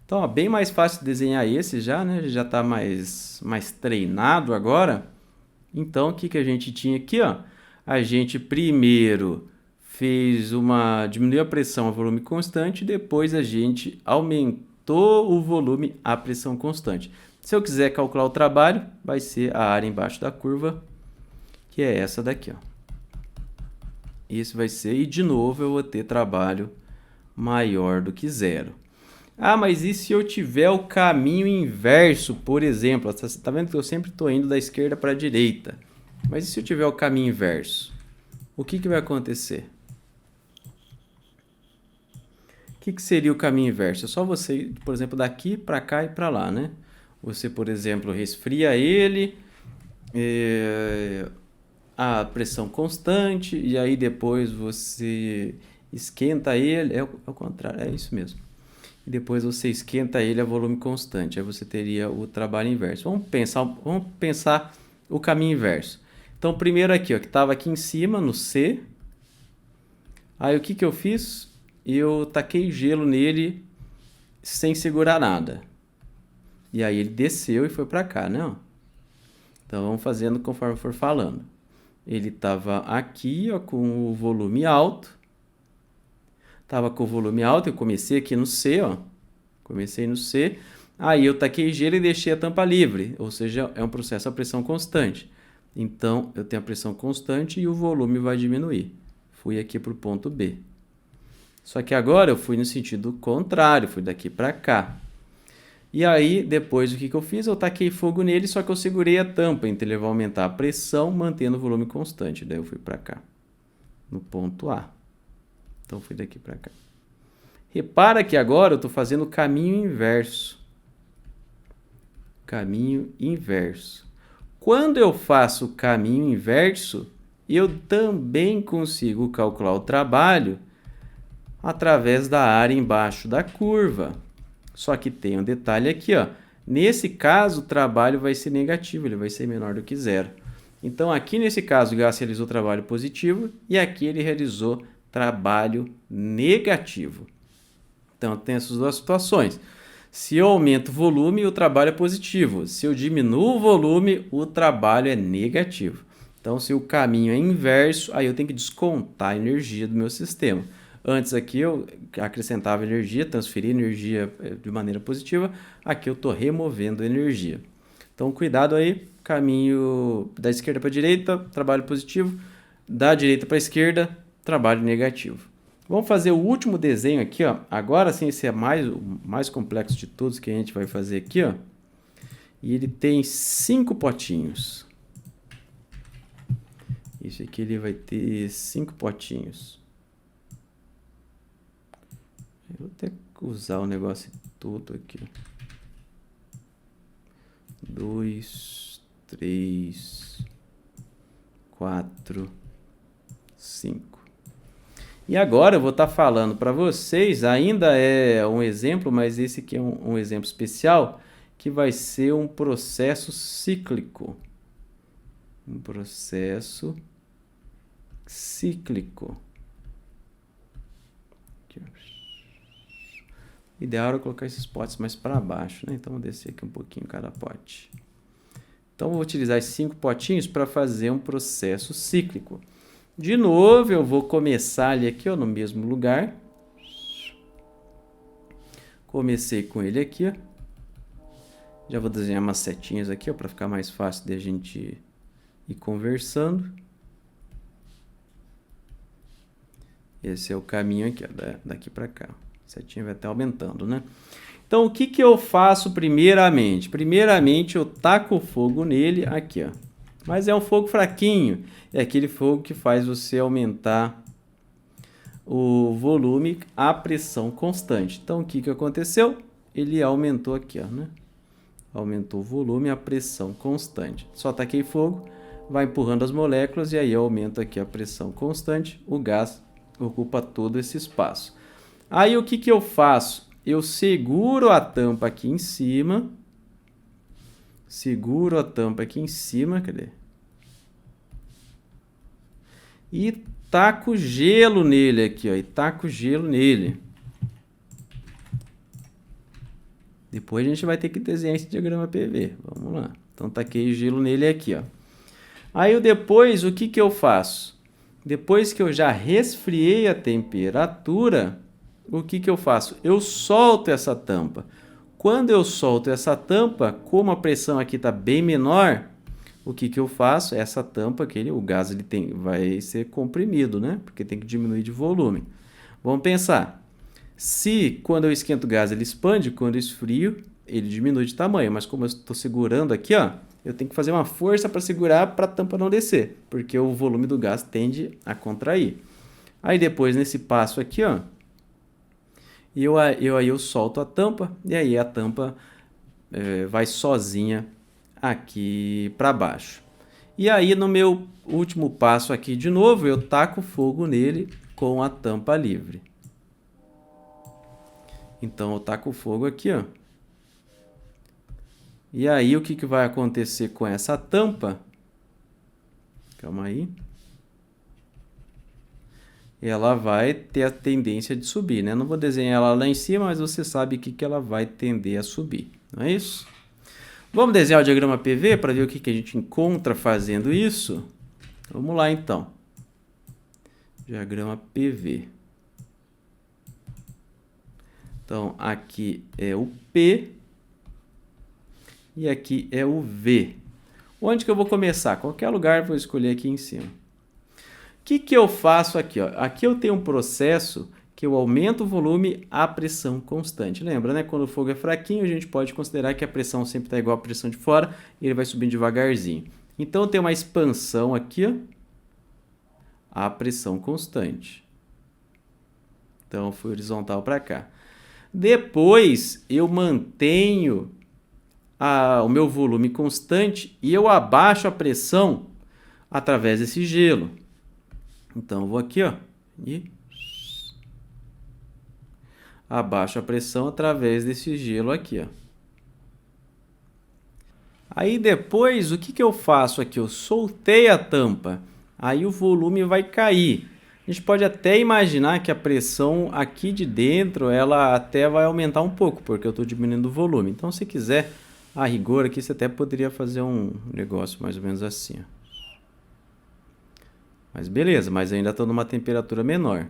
Então, ó, bem mais fácil desenhar esse já, né? Já está mais treinado agora. Então, o que que a gente tinha aqui, ó? A gente primeiro diminuiu a pressão a volume constante, depois a gente aumentou o volume a pressão constante. Se eu quiser calcular o trabalho, vai ser a área embaixo da curva, que é essa daqui, ó. Isso vai ser, e de novo eu vou ter trabalho maior do que zero. Ah, mas e se eu tiver o caminho inverso, por exemplo? Você está vendo que eu sempre estou indo da esquerda para a direita. Mas e se eu tiver o caminho inverso? O que que vai acontecer? O que que seria o caminho inverso? É só você ir, por exemplo, daqui para cá e para lá, né? Você, por exemplo, resfria ele, a pressão constante, e aí depois você esquenta ele, é o contrário, é isso mesmo. E depois você esquenta ele a volume constante, aí você teria o trabalho inverso. Vamos pensar o caminho inverso. Então, primeiro aqui, ó, que estava aqui em cima, no C. Aí o que que eu fiz? Eu taquei gelo nele sem segurar nada. E aí ele desceu e foi para cá, né? Então, vamos fazendo conforme for falando. Ele estava aqui, ó, com o volume alto. Estava com o volume alto, eu comecei aqui no C, ó. Comecei no C. Aí eu taquei gelo e deixei a tampa livre, ou seja, é um processo a pressão constante. Então, eu tenho a pressão constante e o volume vai diminuir. Fui aqui para o ponto B. Só que agora eu fui no sentido contrário, fui daqui para cá. E aí, depois, o que que eu fiz? Eu taquei fogo nele, só que eu segurei a tampa. Então, ele vai aumentar a pressão, mantendo o volume constante. Daí, eu fui para cá, no ponto A. Então, fui daqui para cá. Repara que agora eu estou fazendo o caminho inverso. caminho inverso. Quando eu faço o caminho inverso, eu também consigo calcular o trabalho através da área embaixo da curva. Só que tem um detalhe aqui, ó. Nesse caso, o trabalho vai ser negativo, ele vai ser menor do que zero. Então, aqui nesse caso, o Gás realizou trabalho positivo e aqui ele realizou trabalho negativo. Então, tem essas duas situações. Se eu aumento o volume, o trabalho é positivo. Se eu diminuo o volume, o trabalho é negativo. Então, se o caminho é inverso, aí eu tenho que descontar a energia do meu sistema. Antes aqui eu acrescentava energia, transferia energia de maneira positiva. Aqui eu estou removendo energia. Então, cuidado aí. Caminho da esquerda para a direita, trabalho positivo. Da direita para a esquerda, trabalho negativo. Vamos fazer o último desenho aqui, ó. Agora sim, esse é o mais complexo de todos que a gente vai fazer aqui, ó. E ele tem 5 potinhos. Esse aqui ele vai ter 5 potinhos. Eu vou até usar o negócio todo aqui. 2, 3, 4, 5. E agora eu vou estar falando para vocês, ainda é um exemplo, mas esse aqui é um exemplo especial, que vai ser um processo cíclico. Um processo cíclico. Aqui, o ideal era colocar esses potes mais para baixo, né? Então, vou descer aqui um pouquinho cada pote. Então, vou utilizar esses 5 potinhos para fazer um processo cíclico. De novo, eu vou começar ali aqui, ó, no mesmo lugar. Comecei com ele aqui, ó. Já vou desenhar umas setinhas aqui, ó, para ficar mais fácil de a gente ir conversando. Esse é o caminho aqui, ó, daqui para cá. A setinha vai até aumentando, né? Então, o que que eu faço primeiramente? Primeiramente, eu taco fogo nele aqui, ó. Mas é um fogo fraquinho. É aquele fogo que faz você aumentar o volume à pressão constante. Então, o que que aconteceu? Ele aumentou aqui, ó, né? Aumentou o volume à pressão constante. Só taquei fogo, vai empurrando as moléculas e aí aumenta aqui a pressão constante. O gás ocupa todo esse espaço. Aí, o que que eu faço? Eu seguro a tampa aqui em cima. Seguro a tampa aqui em cima, cadê? E taco gelo nele aqui, ó. E taco gelo nele. Depois a gente vai ter que desenhar esse diagrama PV. Vamos lá. Então, taquei gelo nele aqui, ó. Aí, depois, o que que eu faço? Depois que eu já resfriei a temperatura, o que que eu faço? Eu solto essa tampa. Quando eu solto essa tampa, como a pressão aqui está bem menor, o que que eu faço? Essa tampa, o gás ele vai ser comprimido, né? Porque tem que diminuir de volume. Vamos pensar. Se quando eu esquento o gás ele expande, quando eu esfrio, ele diminui de tamanho. Mas como eu estou segurando aqui, ó, eu tenho que fazer uma força para segurar para a tampa não descer, porque o volume do gás tende a contrair. Aí depois, nesse passo aqui, ó, eu solto a tampa e aí a tampa vai sozinha aqui para baixo. E aí no meu último passo aqui de novo, eu taco fogo nele com a tampa livre. Então eu taco fogo aqui, ó. E aí o que que vai acontecer com essa tampa? Calma aí. Ela vai ter a tendência de subir, né? Não vou desenhar ela lá em cima, mas você sabe que ela vai tender a subir, não é isso? Vamos desenhar o diagrama PV para ver o que que a gente encontra fazendo isso? Vamos lá, então. Diagrama PV. Então, aqui é o P e aqui é o V. Onde que eu vou começar? Qualquer lugar eu vou escolher aqui em cima. O que que eu faço aqui? Ó? Aqui eu tenho um processo que eu aumento o volume à pressão constante. Lembra, né? Quando o fogo é fraquinho, a gente pode considerar que a pressão sempre está igual à pressão de fora e ele vai subindo devagarzinho. Então, eu tenho uma expansão aqui, ó, à pressão constante. Então, eu fui horizontal para cá. Depois, eu mantenho o meu volume constante e eu abaixo a pressão através desse gelo. Então, eu vou aqui, ó, e abaixo a pressão através desse gelo aqui, ó. Aí depois, o que eu faço aqui? Eu soltei a tampa, aí o volume vai cair. A gente pode até imaginar que a pressão aqui de dentro, ela até vai aumentar um pouco, porque eu estou diminuindo o volume. Então, se quiser, a rigor aqui, você até poderia fazer um negócio mais ou menos assim, ó. Mas beleza, mas ainda estou numa temperatura menor.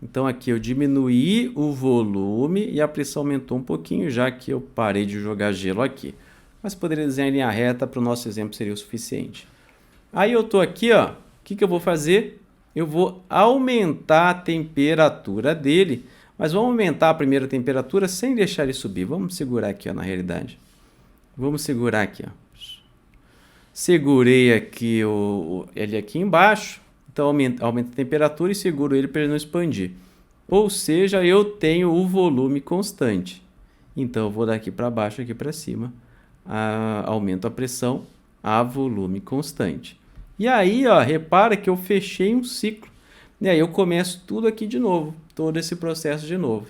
Então aqui eu diminuí o volume e a pressão aumentou um pouquinho, já que eu parei de jogar gelo aqui. Mas poderia desenhar em linha reta, para o nosso exemplo seria o suficiente. Aí eu estou aqui, ó, o que eu vou fazer? Eu vou aumentar a temperatura dele, mas vamos aumentar a primeira temperatura sem deixar ele subir. Vamos segurar aqui, ó, na realidade. Vamos segurar aqui, ó. Segurei aqui ele aqui embaixo, então aumenta a temperatura e seguro ele para ele não expandir. Ou seja, eu tenho o volume constante. Então eu vou daqui para baixo, aqui para cima, aumento a pressão a volume constante. E aí, ó, repara que eu fechei um ciclo. E aí eu começo tudo aqui de novo, todo esse processo de novo.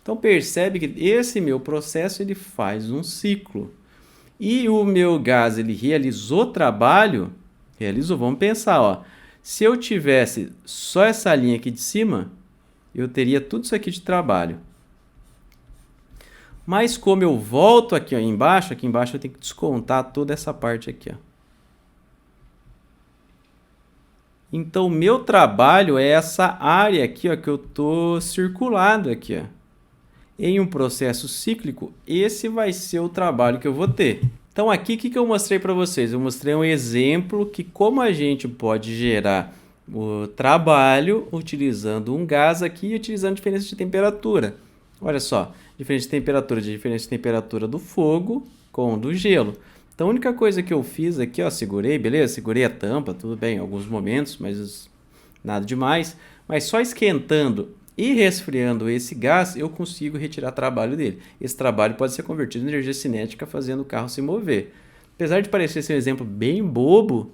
Então percebe que esse meu processo ele faz um ciclo. E o meu gás, ele realizou trabalho, vamos pensar, ó, se eu tivesse só essa linha aqui de cima, eu teria tudo isso aqui de trabalho. Mas como eu volto aqui, ó, aqui embaixo eu tenho que descontar toda essa parte aqui, ó. Então, o meu trabalho é essa área aqui, ó, que eu estou circulado aqui, ó. Em um processo cíclico, esse vai ser o trabalho que eu vou ter. Então, aqui, o que eu mostrei para vocês? Eu mostrei um exemplo que como a gente pode gerar o trabalho utilizando um gás aqui e utilizando diferença de temperatura. Olha só, diferença de temperatura do fogo com do gelo. Então, a única coisa que eu fiz aqui, ó, segurei, beleza? Segurei a tampa, tudo bem, em alguns momentos, mas nada demais. Mas só esquentando e resfriando esse gás, eu consigo retirar trabalho dele. Esse trabalho pode ser convertido em energia cinética fazendo o carro se mover. Apesar de parecer ser um exemplo bem bobo,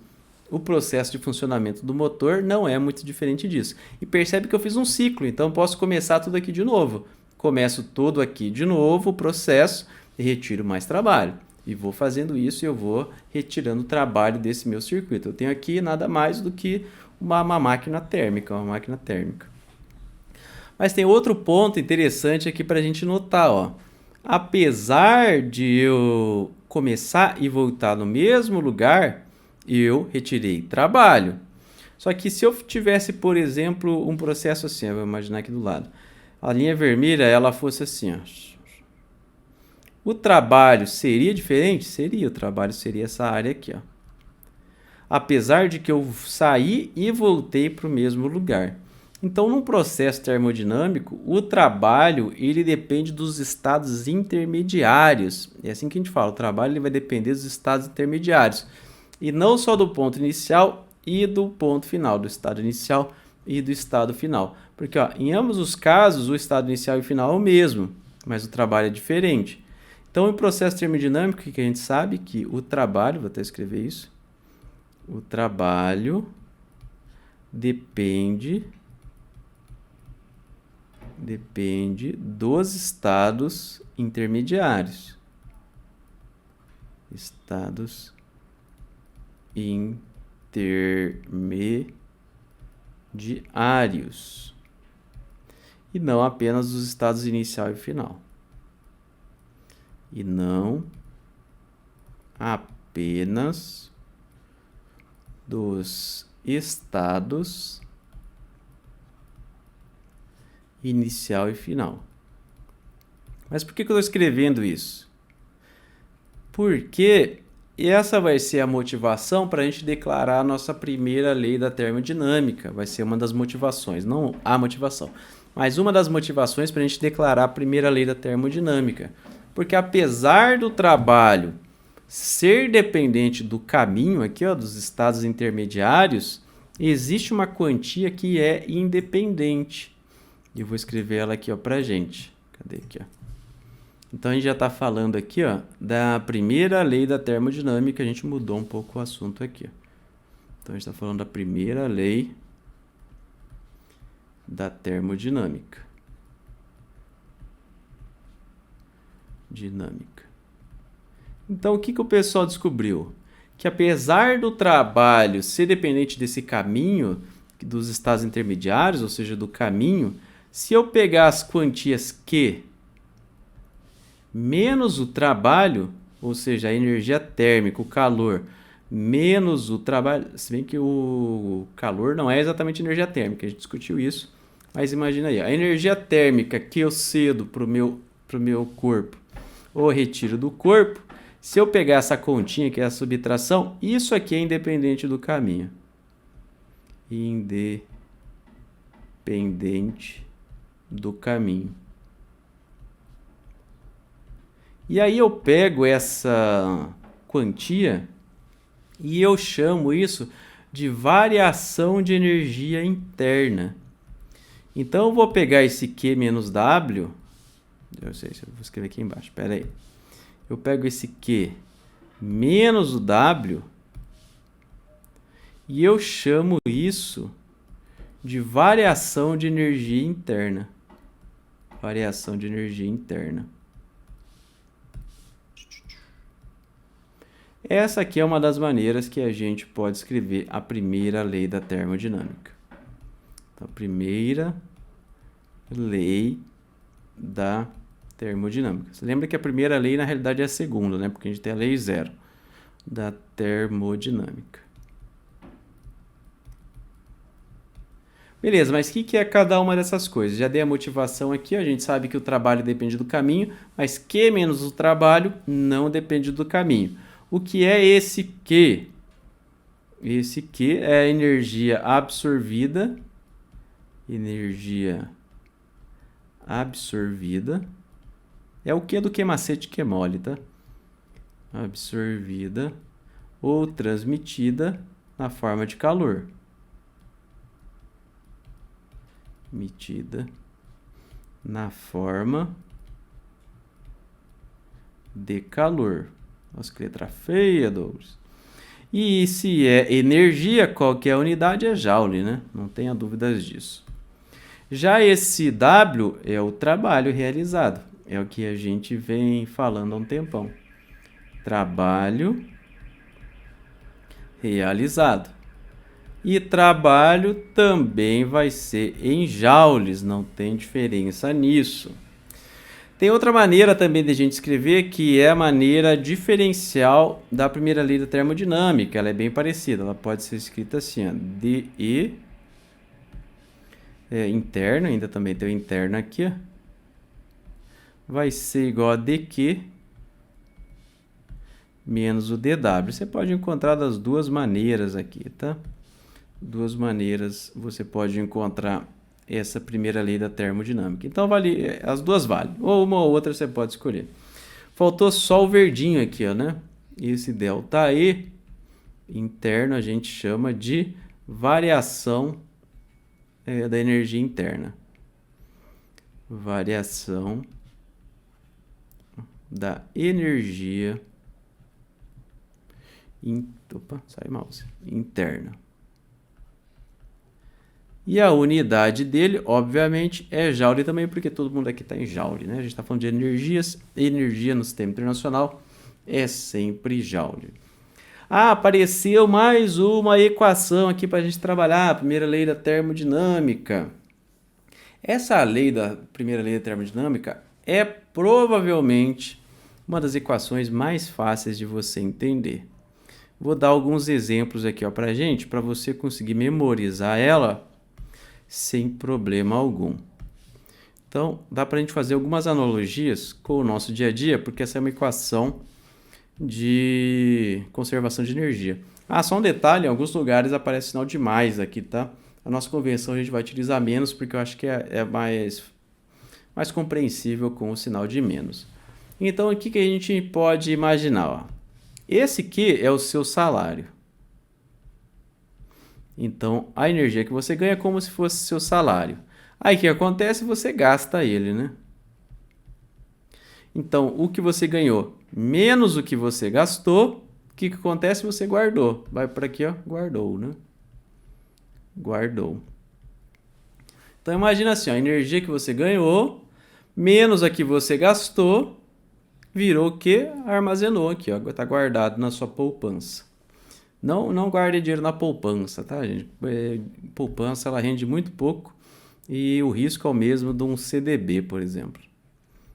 o processo de funcionamento do motor não é muito diferente disso. E percebe que eu fiz um ciclo, então posso começar tudo aqui de novo. Começo todo aqui de novo o processo e retiro mais trabalho. E vou fazendo isso e eu vou retirando o trabalho desse meu circuito. Eu tenho aqui nada mais do que uma máquina térmica, Mas tem outro ponto interessante aqui para a gente notar, ó. Apesar de eu começar e voltar no mesmo lugar, eu retirei trabalho. Só que se eu tivesse, por exemplo, um processo assim, eu vou imaginar aqui do lado. A linha vermelha, ela fosse assim, ó. O trabalho seria diferente? Seria. O trabalho seria essa área aqui, ó. Apesar de que eu saí e voltei para o mesmo lugar. Então, num processo termodinâmico, o trabalho ele depende dos estados intermediários. É assim que a gente fala, o trabalho ele vai depender dos estados intermediários. E não só do ponto inicial e do ponto final, do estado inicial e do estado final. Porque ó, em ambos os casos, o estado inicial e final é o mesmo, mas o trabalho é diferente. Então, em processo termodinâmico, o que a gente sabe? Que o trabalho, vou até escrever isso, o trabalho depende dos estados intermediários. Estados intermediários. E não apenas dos estados inicial e final. E não apenas dos estados inicial e final. Mas por que eu estou escrevendo isso? Porque essa vai ser a motivação para a gente declarar a nossa primeira lei da termodinâmica. Vai ser uma das motivações, não a motivação, mas uma das motivações para a gente declarar a primeira lei da termodinâmica. Porque apesar do trabalho ser dependente do caminho aqui, ó, dos estados intermediários, existe uma quantia que é independente. Eu vou escrever ela aqui, ó, pra gente. Cadê aqui, ó? Então a gente já está falando aqui, ó, da primeira lei da termodinâmica. A gente mudou um pouco o assunto aqui. Então a gente está falando da primeira lei da termodinâmica. Então o que o pessoal descobriu? Que apesar do trabalho ser dependente desse caminho dos estados intermediários, ou seja, do caminho, se eu pegar as quantias Q menos o trabalho, ou seja, a energia térmica, o calor, menos o trabalho, se bem que o calor não é exatamente energia térmica, a gente discutiu isso, mas imagina aí, a energia térmica que eu cedo para o meu corpo ou retiro do corpo, se eu pegar essa continha que é a subtração, isso aqui é independente do caminho. Independente do caminho. E aí eu pego essa quantia e eu chamo isso de variação de energia interna. Então eu vou pegar esse Q menos W, eu sei se eu vou escrever aqui embaixo, espera aí. Eu pego esse Q menos o W e eu chamo isso de variação de energia interna. Variação de energia interna. Essa aqui é uma das maneiras que a gente pode escrever a primeira lei da termodinâmica. Então, a primeira lei da termodinâmica. Você lembra que a primeira lei, na realidade, é a segunda, né? Porque a gente tem a lei zero da termodinâmica. Beleza, mas o que é cada uma dessas coisas? Já dei a motivação aqui, a gente sabe que o trabalho depende do caminho, mas Q menos o trabalho não depende do caminho. O que é esse Q? Esse Q é a energia absorvida. Energia absorvida. É o Q do Q macete, Q mole, tá? Absorvida ou transmitida na forma de calor. Emitida na forma de calor. Nossa, que letra feia, Douglas. E se é energia, qual que é a unidade? É joule, né? Não tenha dúvidas disso. Já esse W é o trabalho realizado. É o que a gente vem falando há um tempão. Trabalho realizado. E trabalho também vai ser em joules, não tem diferença nisso. Tem outra maneira também de a gente escrever, que é a maneira diferencial da primeira lei da termodinâmica. Ela é bem parecida, ela pode ser escrita assim, ó, dE interno, ainda também tem o interno aqui, ó, vai ser igual a dQ menos o dW. Você pode encontrar das duas maneiras aqui, tá? Duas maneiras você pode encontrar essa primeira lei da termodinâmica. Então, vale, as duas valem. Ou uma ou outra você pode escolher. Faltou só o verdinho aqui, ó, né? Esse ΔE interno a gente chama de variação da energia interna. Variação da energia interna. E a unidade dele, obviamente, é joule também, porque todo mundo aqui está em joule, né? A gente está falando de energias, energia no sistema internacional é sempre joule. Ah, apareceu mais uma equação aqui para a gente trabalhar, a primeira lei da termodinâmica. Essa lei da primeira lei da termodinâmica é provavelmente uma das equações mais fáceis de você entender. Vou dar alguns exemplos aqui para a gente, para você conseguir memorizar ela sem problema algum. Então, dá para a gente fazer algumas analogias com o nosso dia a dia, porque essa é uma equação de conservação de energia. Ah, só um detalhe, em alguns lugares aparece sinal de mais aqui, tá? A nossa convenção a gente vai utilizar menos, porque eu acho que é mais compreensível com o sinal de menos. Então, o que a gente pode imaginar? Ó? Esse aqui é o seu salário. Então, a energia que você ganha é como se fosse seu salário. Aí, o que acontece? Você gasta ele, né? Então, o que você ganhou menos o que você gastou, o que acontece? Você guardou. Vai para aqui, ó, guardou, né? Guardou. Então, imagina assim, ó, a energia que você ganhou menos a que você gastou, virou o que? Armazenou aqui, ó, está guardado na sua poupança. Não guarde dinheiro na poupança, tá, gente? Poupança, ela rende muito pouco e o risco é o mesmo de um CDB, por exemplo,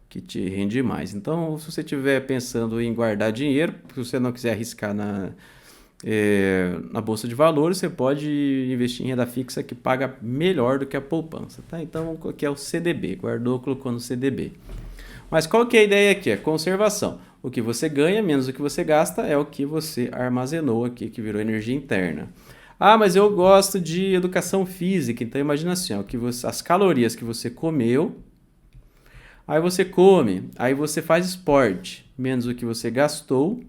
que te rende mais. Então, se você estiver pensando em guardar dinheiro, se você não quiser arriscar na Bolsa de Valores, você pode investir em renda fixa que paga melhor do que a poupança, tá? Então, aqui é o CDB, guardou, colocou no CDB. Mas qual que é a ideia aqui? É conservação. O que você ganha menos o que você gasta é o que você armazenou aqui, que virou energia interna. Ah, mas eu gosto de educação física, então imagina assim, ó, as calorias que você comeu, aí você come, aí você faz esporte, menos o que você gastou.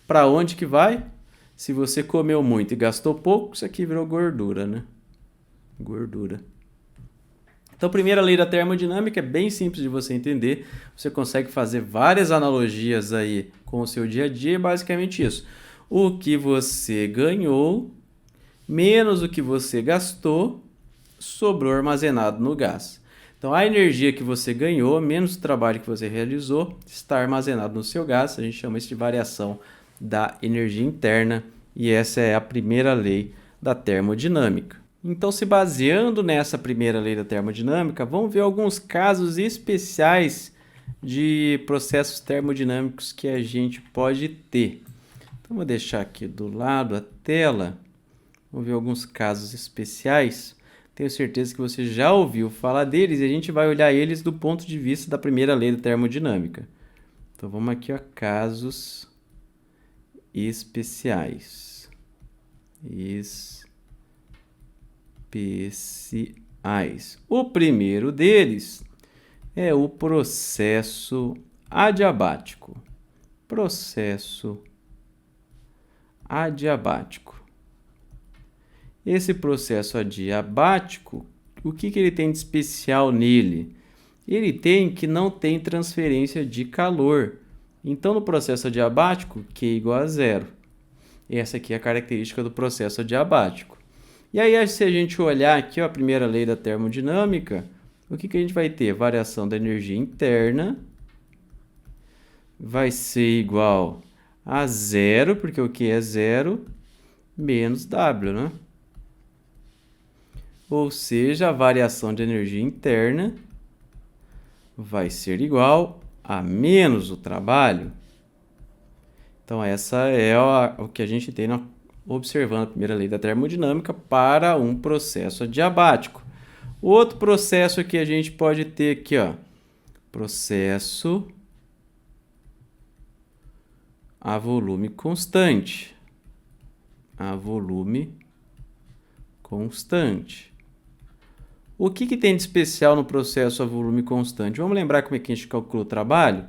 Para onde que vai? Se você comeu muito e gastou pouco, isso aqui virou gordura, né? Gordura. Então, a primeira lei da termodinâmica é bem simples de você entender. Você consegue fazer várias analogias aí com o seu dia a dia, basicamente isso. O que você ganhou menos o que você gastou sobrou armazenado no gás. Então, a energia que você ganhou menos o trabalho que você realizou está armazenado no seu gás. A gente chama isso de variação da energia interna e essa é a primeira lei da termodinâmica. Então, se baseando nessa primeira lei da termodinâmica, vamos ver alguns casos especiais de processos termodinâmicos que a gente pode ter. Então, vou deixar aqui do lado a tela. Vamos ver alguns casos especiais. Tenho certeza que você já ouviu falar deles e a gente vai olhar eles do ponto de vista da primeira lei da termodinâmica. Então, vamos aqui, ó, casos especiais. O primeiro deles é o processo adiabático. Processo adiabático. Esse processo adiabático, o que ele tem de especial nele? Ele tem que não tem transferência de calor. Então, no processo adiabático, Q igual a zero. Essa aqui é a característica do processo adiabático. E aí, se a gente olhar aqui, ó, a primeira lei da termodinâmica, o que a gente vai ter? Variação da energia interna vai ser igual a zero, porque o Q é zero, menos W, né? Ou seja, a variação de energia interna vai ser igual a menos o trabalho. Então, essa é o que a gente tem observando a primeira lei da termodinâmica para um processo adiabático. Outro processo que a gente pode ter aqui, ó, processo a volume constante. A volume constante. O que tem de especial no processo a volume constante? Vamos lembrar como é que a gente calcula o trabalho?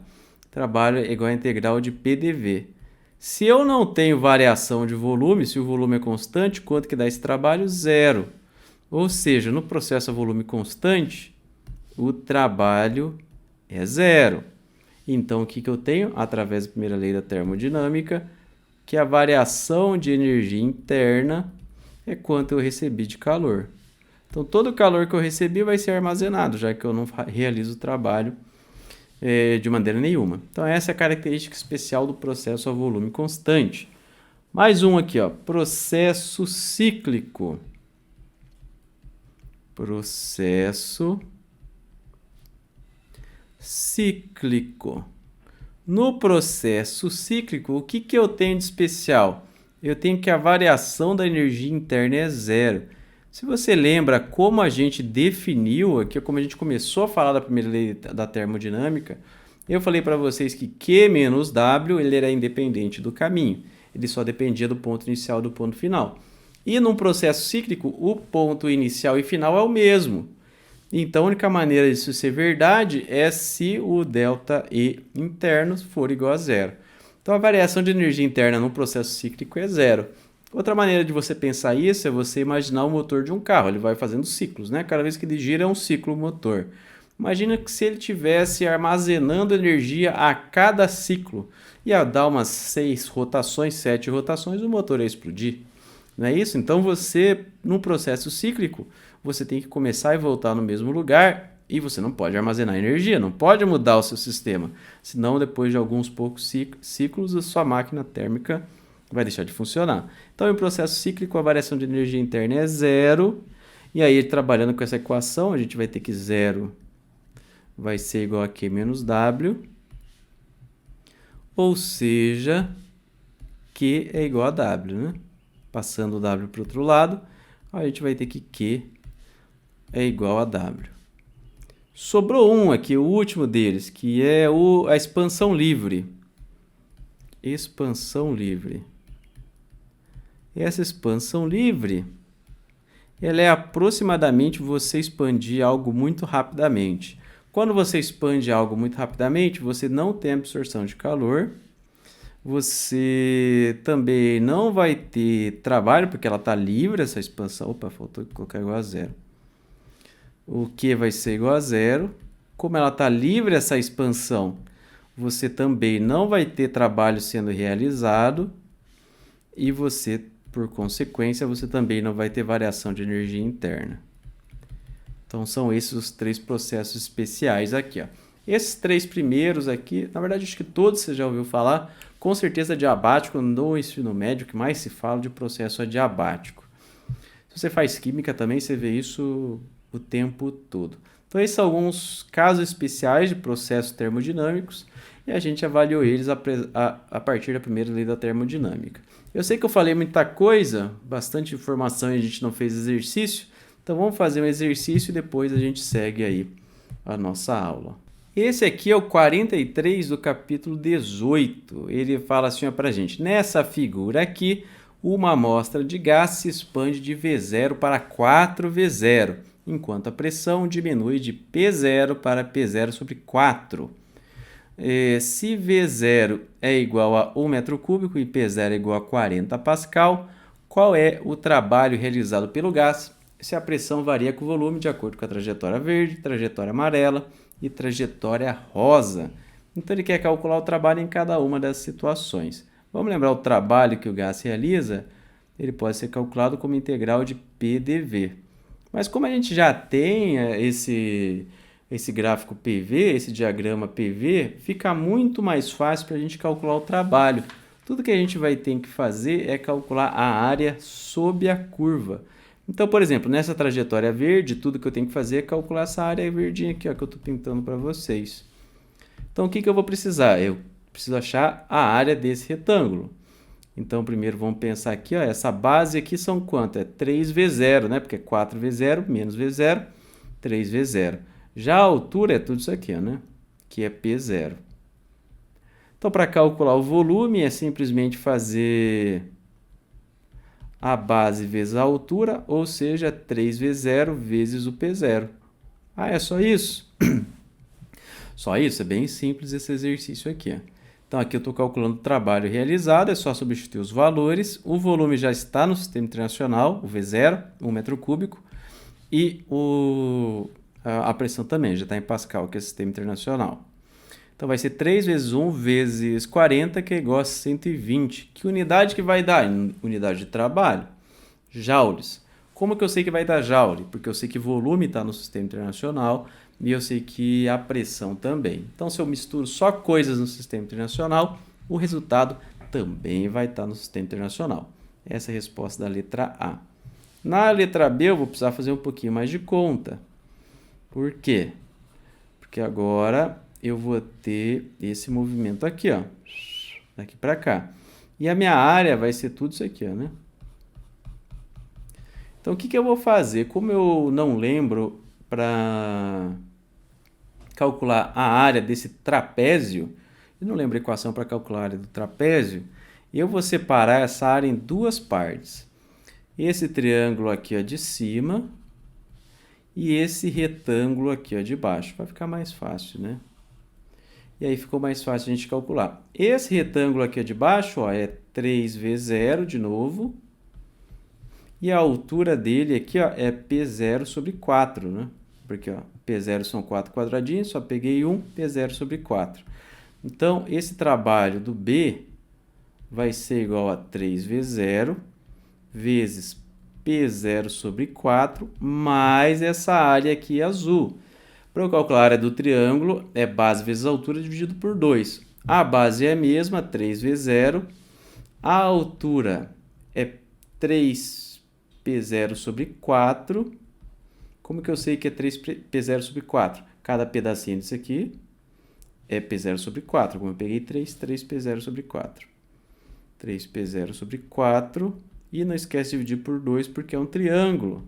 Trabalho é igual a integral de PDV. Se eu não tenho variação de volume, se o volume é constante, quanto que dá esse trabalho? Zero. Ou seja, no processo a volume constante, o trabalho é zero. Então, o que eu tenho? Através da primeira lei da termodinâmica, que a variação de energia interna é quanto eu recebi de calor. Então, todo o calor que eu recebi vai ser armazenado, já que eu não realizo o trabalho de maneira nenhuma. Então, essa é a característica especial do processo a volume constante. Mais um aqui, ó, processo cíclico. Processo cíclico. No processo cíclico, o que eu tenho de especial? Eu tenho que a variação da energia interna é zero. Se você lembra como a gente definiu aqui, como a gente começou a falar da primeira lei da termodinâmica, eu falei para vocês que Q menos W ele era independente do caminho. Ele só dependia do ponto inicial e do ponto final. E num processo cíclico, o ponto inicial e final é o mesmo. Então, a única maneira disso ser verdade é se o ΔE interno for igual a zero. Então, a variação de energia interna no processo cíclico é zero. Outra maneira de você pensar isso é você imaginar o motor de um carro. Ele vai fazendo ciclos, né? Cada vez que ele gira é um ciclo motor. Imagina que se ele tivesse armazenando energia a cada ciclo, ia dar umas 6 rotações, 7 rotações, o motor ia explodir. Não é isso? Então você, num processo cíclico, você tem que começar e voltar no mesmo lugar e você não pode armazenar energia, não pode mudar o seu sistema. Senão, depois de alguns poucos ciclos, a sua máquina térmica vai deixar de funcionar. Então, em processo cíclico, a variação de energia interna é zero. E aí, trabalhando com essa equação, a gente vai ter que zero vai ser igual a Q menos W. Ou seja, Q é igual a W, né? Passando o W para o outro lado, a gente vai ter que Q é igual a W. Sobrou um aqui, o último deles, que é a expansão livre. Expansão livre. Essa expansão livre, ela é aproximadamente você expandir algo muito rapidamente. Quando você expande algo muito rapidamente, você não tem absorção de calor. Você também não vai ter trabalho, porque ela está livre, essa expansão. Opa, faltou colocar igual a zero. O Q vai ser igual a zero. Como ela está livre, essa expansão, você também não vai ter trabalho sendo realizado. E você, por consequência, você também não vai ter variação de energia interna. Então, são esses os 3 processos especiais aqui, ó. Esses 3 primeiros aqui, na verdade, acho que todos você já ouviu falar. Com certeza, adiabático no ensino médio, que mais se fala de processo adiabático. Se você faz química também, você vê isso o tempo todo. Então, esses são alguns casos especiais de processos termodinâmicos e a gente avaliou eles a partir da primeira lei da termodinâmica. Eu sei que eu falei muita coisa, bastante informação e a gente não fez exercício, então vamos fazer um exercício e depois a gente segue aí a nossa aula. Esse aqui é o 43 do capítulo 18. Ele fala assim para a gente: nessa figura aqui, uma amostra de gás se expande de V0 para 4V0, enquanto a pressão diminui de P0 para P0 sobre 4. Se V0 é igual a 1 metro cúbico e P0 é igual a 40 pascal, qual é o trabalho realizado pelo gás se a pressão varia com o volume de acordo com a trajetória verde, trajetória amarela e trajetória rosa? Então ele quer calcular o trabalho em cada uma dessas situações. Vamos lembrar o trabalho que o gás realiza? Ele pode ser calculado como integral de PdV. Mas como a gente já tem esse gráfico PV, esse diagrama PV, fica muito mais fácil para a gente calcular o trabalho. Tudo que a gente vai ter que fazer é calcular a área sob a curva. Então, por exemplo, nessa trajetória verde, tudo que eu tenho que fazer é calcular essa área verdinha aqui, ó, que eu estou pintando para vocês. Então, o que eu vou precisar? Eu preciso achar a área desse retângulo. Então, primeiro vamos pensar aqui, ó, essa base aqui são quanto? É 3V0, né? Porque é 4V0 menos V0, 3V0. Já a altura é tudo isso aqui, né? Que é P0. Então, para calcular o volume, é simplesmente fazer a base vezes a altura, ou seja, 3V0 vezes o P0. Ah, é só isso? Só isso? É bem simples esse exercício aqui. Então, aqui eu estou calculando o trabalho realizado, é só substituir os valores. O volume já está no sistema internacional, o V0, 1 metro cúbico, e a pressão também já está em Pascal, que é o sistema internacional. Então, vai ser 3 vezes 1 vezes 40, que é igual a 120. Que unidade que vai dar? Unidade de trabalho. Joules. Como que eu sei que vai dar joule? Porque eu sei que volume está no sistema internacional e eu sei que a pressão também. Então, se eu misturo só coisas no sistema internacional, o resultado também vai estar no sistema internacional. Essa é a resposta da letra A. Na letra B, eu vou precisar fazer um pouquinho mais de conta. Por quê? Porque agora eu vou ter esse movimento aqui, ó, daqui para cá. E a minha área vai ser tudo isso aqui, ó, né? Então, o que eu vou fazer? Como eu não lembro para calcular a área desse trapézio, eu não lembro a equação para calcular a área do trapézio, eu vou separar essa área em duas partes. Esse triângulo aqui, ó, de cima e esse retângulo aqui, ó, de baixo. Vai ficar mais fácil, né? E aí ficou mais fácil a gente calcular. Esse retângulo aqui de baixo, ó, é 3V0 de novo. E a altura dele aqui, ó, é P0 sobre 4, né? Porque ó, P0 são 4 quadradinhos, só peguei 1, P0 sobre 4. Então, esse trabalho do B vai ser igual a 3V0 vezes P0 sobre 4, mais essa área aqui azul. Para eu calcular a área do triângulo, é base vezes altura dividido por 2. A base é a mesma, 3V0. A altura é 3P0 sobre 4. Como que eu sei que é 3P0 sobre 4? Cada pedacinho disso aqui é P0 sobre 4. Como eu peguei 3P0 sobre 4. 3P0 sobre 4. E não esquece de dividir por 2 porque é um triângulo.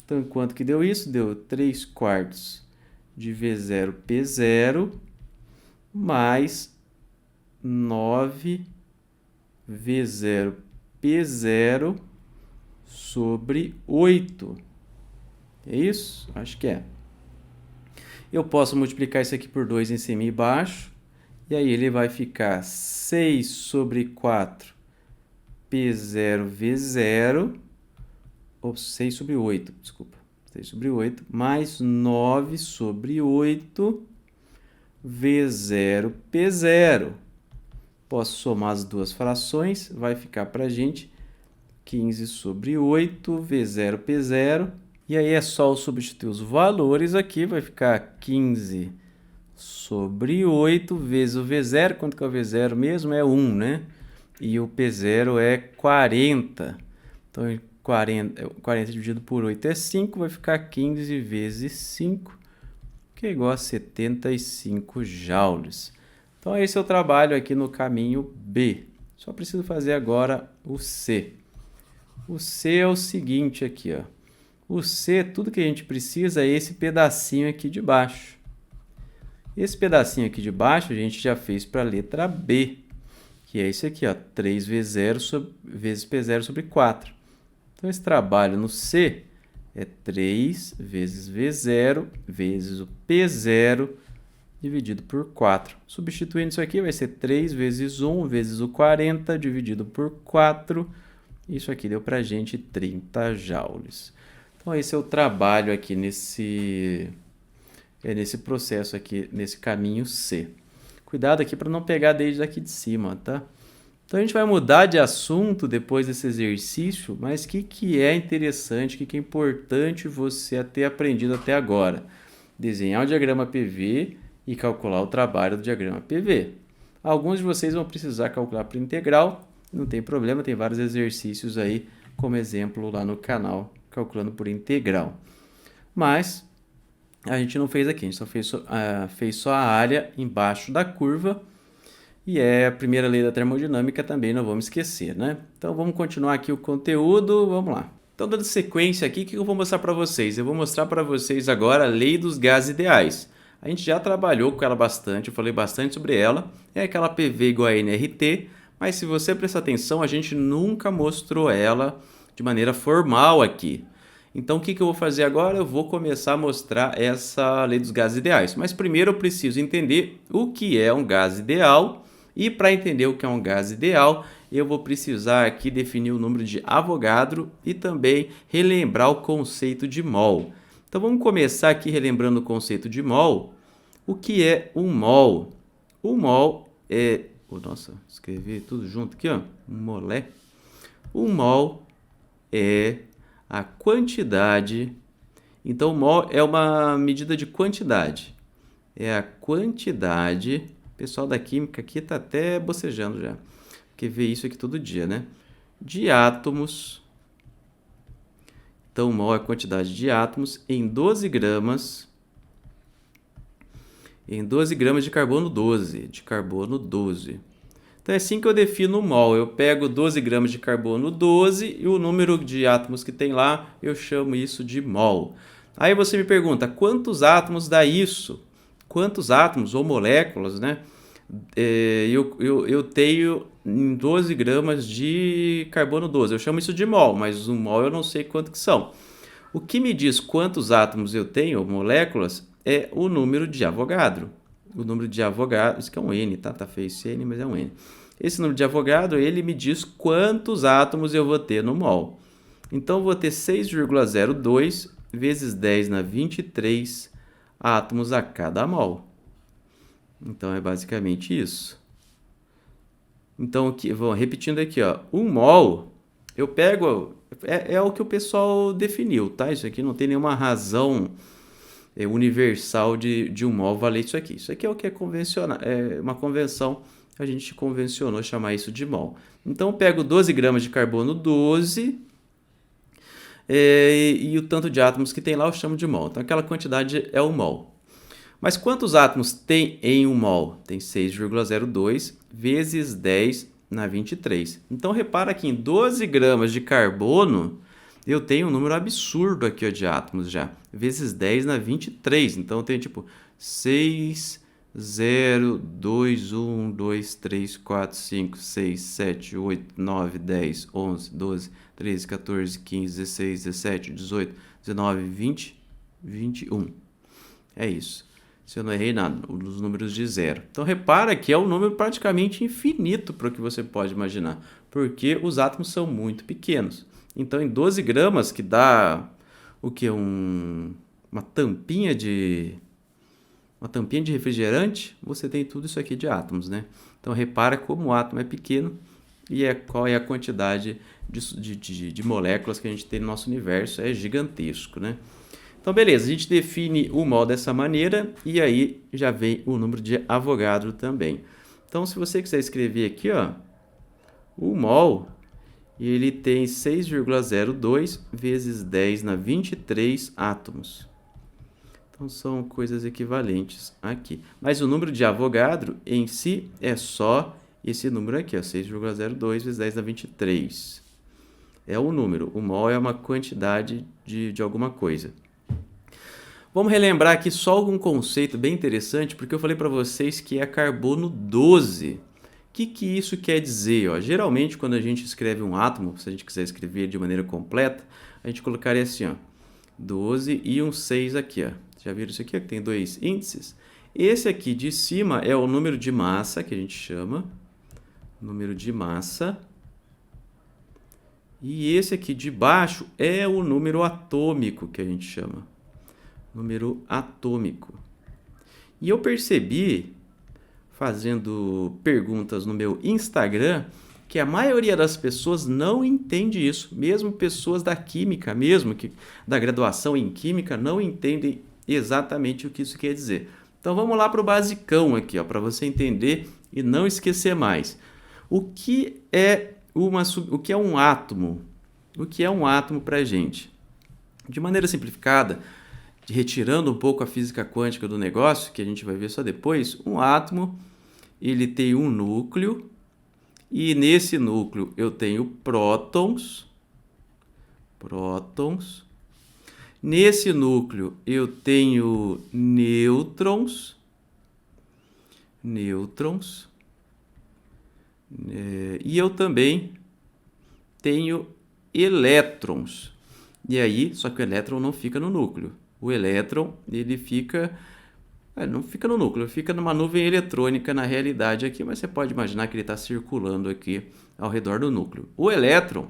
Então, quanto que deu isso? Deu 3 quartos de V0 P0 mais 9 V0 P0 sobre 8. É isso? Acho que é. Eu posso multiplicar isso aqui por 2 em cima e embaixo. E aí ele vai ficar 6 sobre 4 P0 V0. Ou 6 sobre 8, desculpa. 6 sobre 8 mais 9 sobre 8 V0 P0. Posso somar as duas frações, vai ficar para a gente 15 sobre 8 V0 P0. E aí é só substituir os valores aqui, vai ficar 15 sobre 8 vezes o V0. Quanto que é o V0 mesmo? É 1, né? E o P0 é 40. Então, 40 dividido por 8 é 5, vai ficar 15 vezes 5, que é igual a 75 joules. Então, esse é o trabalho aqui no caminho B. Só preciso fazer agora o C. O C é o seguinte aqui, ó. O C, tudo que a gente precisa é esse pedacinho aqui de baixo. Esse pedacinho aqui de baixo a gente já fez para a letra B, que é esse aqui, ó, 3V0 vezes P0 sobre 4. Então, esse trabalho no C é 3 vezes V0 vezes o P0 dividido por 4. Substituindo isso aqui, vai ser 3 vezes 1 vezes o 40 dividido por 4. Isso aqui deu para a gente 30 joules. Então, esse é o trabalho aqui nesse processo aqui, nesse caminho C. Cuidado aqui para não pegar desde aqui de cima, tá? Então, a gente vai mudar de assunto depois desse exercício, mas o que é interessante, o que é importante você ter aprendido até agora? Desenhar o diagrama PV e calcular o trabalho do diagrama PV. Alguns de vocês vão precisar calcular por integral, não tem problema, tem vários exercícios aí, como exemplo lá no canal, calculando por integral. Mas a gente não fez aqui, a gente só fez só a área embaixo da curva, e é a primeira lei da termodinâmica também, não vamos esquecer, né? Então, vamos continuar aqui o conteúdo, vamos lá. Então, dando sequência aqui, o que eu vou mostrar para vocês? Eu vou mostrar para vocês agora a lei dos gases ideais. A gente já trabalhou com ela bastante, eu falei bastante sobre ela. É aquela PV igual a nRT, mas se você prestar atenção, a gente nunca mostrou ela de maneira formal aqui. Então, o que eu vou fazer agora? Eu vou começar a mostrar essa lei dos gases ideais. Mas primeiro eu preciso entender o que é um gás ideal. E para entender o que é um gás ideal, eu vou precisar aqui definir o número de Avogadro e também relembrar o conceito de mol. Então, vamos começar aqui relembrando o conceito de mol. O que é um mol? O mol é... Nossa, escrevi tudo junto aqui, ó. Molé. O mol é a quantidade. Então, mol é uma medida de quantidade. É a quantidade. O pessoal da química aqui está até bocejando já, porque vê isso aqui todo dia, né? De átomos. Então, mol é a quantidade de átomos em 12 gramas. Em 12 gramas de carbono 12. Então, é assim que eu defino o mol. Eu pego 12 gramas de carbono 12 e o número de átomos que tem lá, eu chamo isso de mol. Aí você me pergunta, quantos átomos dá isso? Quantos átomos ou moléculas, né? Eu tenho em 12 gramas de carbono 12. Eu chamo isso de mol, mas um mol eu não sei quanto que são. O que me diz quantos átomos eu tenho, ou moléculas, é o número de Avogadro. O número de Avogadro, isso aqui é um N, tá? Tá feio esse N, mas é um N. Esse número de Avogadro, ele me diz quantos átomos eu vou ter no mol. Então, eu vou ter 6,02 vezes 10 na 23 átomos a cada mol. Então, é basicamente isso. Então, repetindo aqui, ó, 1 mol, eu pego, é o que o pessoal definiu, tá? Isso aqui não tem nenhuma razão universal de 1 mol valer isso aqui. Isso aqui é o que é convencional, é uma convenção, a gente convencionou chamar isso de mol. Então, eu pego 12 gramas de carbono 12 e o tanto de átomos que tem lá eu chamo de mol. Então, aquela quantidade é o mol. Mas quantos átomos tem em 1 mol? Tem 6,02 vezes 10 na 23. Então, repara que em 12 gramas de carbono, eu tenho um número absurdo aqui ó, de átomos já. Vezes 10 na 23. Então, eu tenho tipo 6, 0, 2, 1, 2, 3, 4, 5, 6, 7, 8, 9, 10, 11, 12, 13, 14, 15, 16, 17, 18, 19, 20, 21. É isso. Se eu não errei nada, os números de zero. Então, repara que é um número praticamente infinito para o que você pode imaginar, porque os átomos são muito pequenos. Então, em 12 gramas, que dá o que? Uma tampinha de refrigerante, você tem tudo isso aqui de átomos, né? Então, repara como o átomo é pequeno e qual é a quantidade de moléculas que a gente tem no nosso universo. É gigantesco, né? Então, beleza, a gente define o mol dessa maneira e aí já vem o número de Avogadro também. Então, se você quiser escrever aqui, ó, o mol, ele tem 6,02 vezes 10 na 23 átomos. Então, são coisas equivalentes aqui. Mas o número de Avogadro em si é só esse número aqui, ó, 6,02 vezes 10 na 23. É o número. O mol é uma quantidade de alguma coisa. Vamos relembrar aqui só algum conceito bem interessante, porque eu falei para vocês que é carbono 12. O que isso quer dizer? Ó? Geralmente, quando a gente escreve um átomo, se a gente quiser escrever de maneira completa, a gente colocaria assim, ó, 12 e um 6 aqui. Ó. Já viram isso aqui? Ó, que tem dois índices. Esse aqui de cima é o número de massa, que a gente chama. Número de massa. E esse aqui de baixo é o número atômico, que a gente chama. Número atômico. E eu percebi, fazendo perguntas no meu Instagram, que a maioria das pessoas não entende isso. Mesmo pessoas da química, mesmo que da graduação em química, não entendem exatamente o que isso quer dizer. Então vamos lá para o basicão aqui, para você entender e não esquecer mais. O que é um átomo? O que é um átomo para a gente? De maneira simplificada, retirando um pouco a física quântica do negócio, que a gente vai ver só depois, um átomo ele tem um núcleo e nesse núcleo eu tenho prótons. Nesse núcleo eu tenho nêutrons. E eu também tenho elétrons. E aí, só que o elétron não fica no núcleo. O elétron, ele fica... não fica no núcleo, fica numa nuvem eletrônica na realidade aqui, mas você pode imaginar que ele está circulando aqui ao redor do núcleo. O elétron,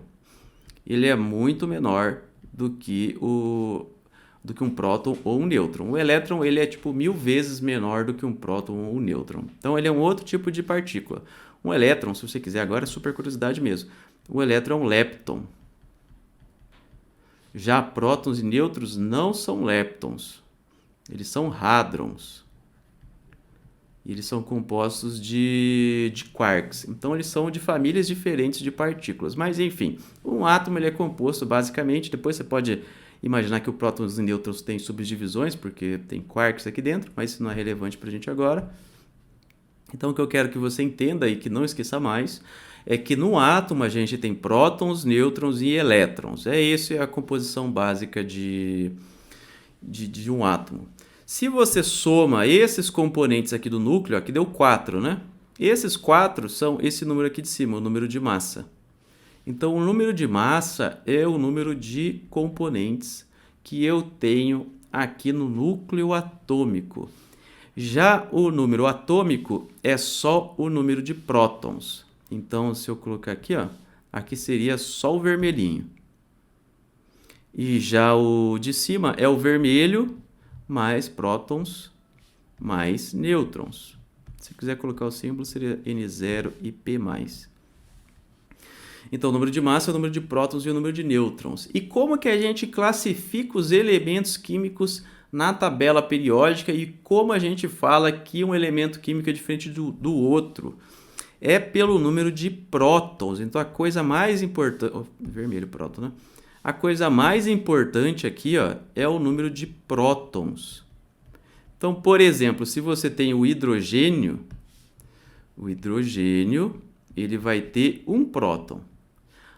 ele é muito menor do que um próton ou um nêutron. O elétron, ele é tipo 1000 vezes menor do que um próton ou um nêutron. Então, ele é um outro tipo de partícula. Um elétron, se você quiser agora, é super curiosidade mesmo. O elétron é um lepton. Já prótons e nêutrons não são leptons, eles são hadrons. Eles são compostos de quarks, então eles são de famílias diferentes de partículas. Mas enfim, um átomo ele é composto basicamente, depois você pode imaginar que o prótons e nêutrons têm subdivisões, porque tem quarks aqui dentro, mas isso não é relevante para a gente agora. Então o que eu quero que você entenda e que não esqueça mais é que no átomo a gente tem prótons, nêutrons e elétrons. Essa é a composição básica de um átomo. Se você soma esses componentes aqui do núcleo, aqui deu 4, né? Esses 4 são esse número aqui de cima, o número de massa. Então, o número de massa é o número de componentes que eu tenho aqui no núcleo atômico. Já o número atômico é só o número de prótons. Então, se eu colocar aqui, ó, aqui seria só o vermelhinho. E já o de cima é o vermelho mais prótons mais nêutrons. Se quiser colocar o símbolo, seria N0 e P+. Então, o número de massa é o número de prótons e o número de nêutrons. E como que a gente classifica os elementos químicos na tabela periódica e como a gente fala que um elemento químico é diferente do outro? É pelo número de prótons. Então, a coisa mais importante... vermelho, próton, né? A coisa mais importante aqui, ó, é o número de prótons. Então, por exemplo, se você tem o hidrogênio ele vai ter um próton.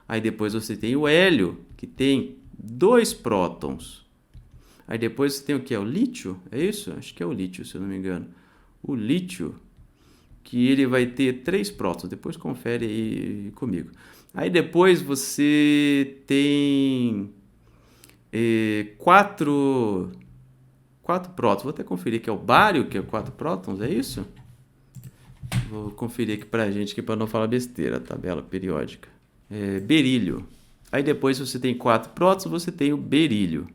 Aí depois você tem o hélio, que tem 2 prótons. Aí depois você tem o que? O lítio? É isso? Acho que é o lítio, se eu não me engano. O lítio, que ele vai ter 3 prótons. Depois confere aí comigo. Aí depois você tem 4 prótons. Vou até conferir que é o bário, que é 4 prótons, é isso? Vou conferir aqui pra gente, para não falar besteira, a tabela periódica. Berílio. Aí depois você tem 4 prótons, você tem o berílio.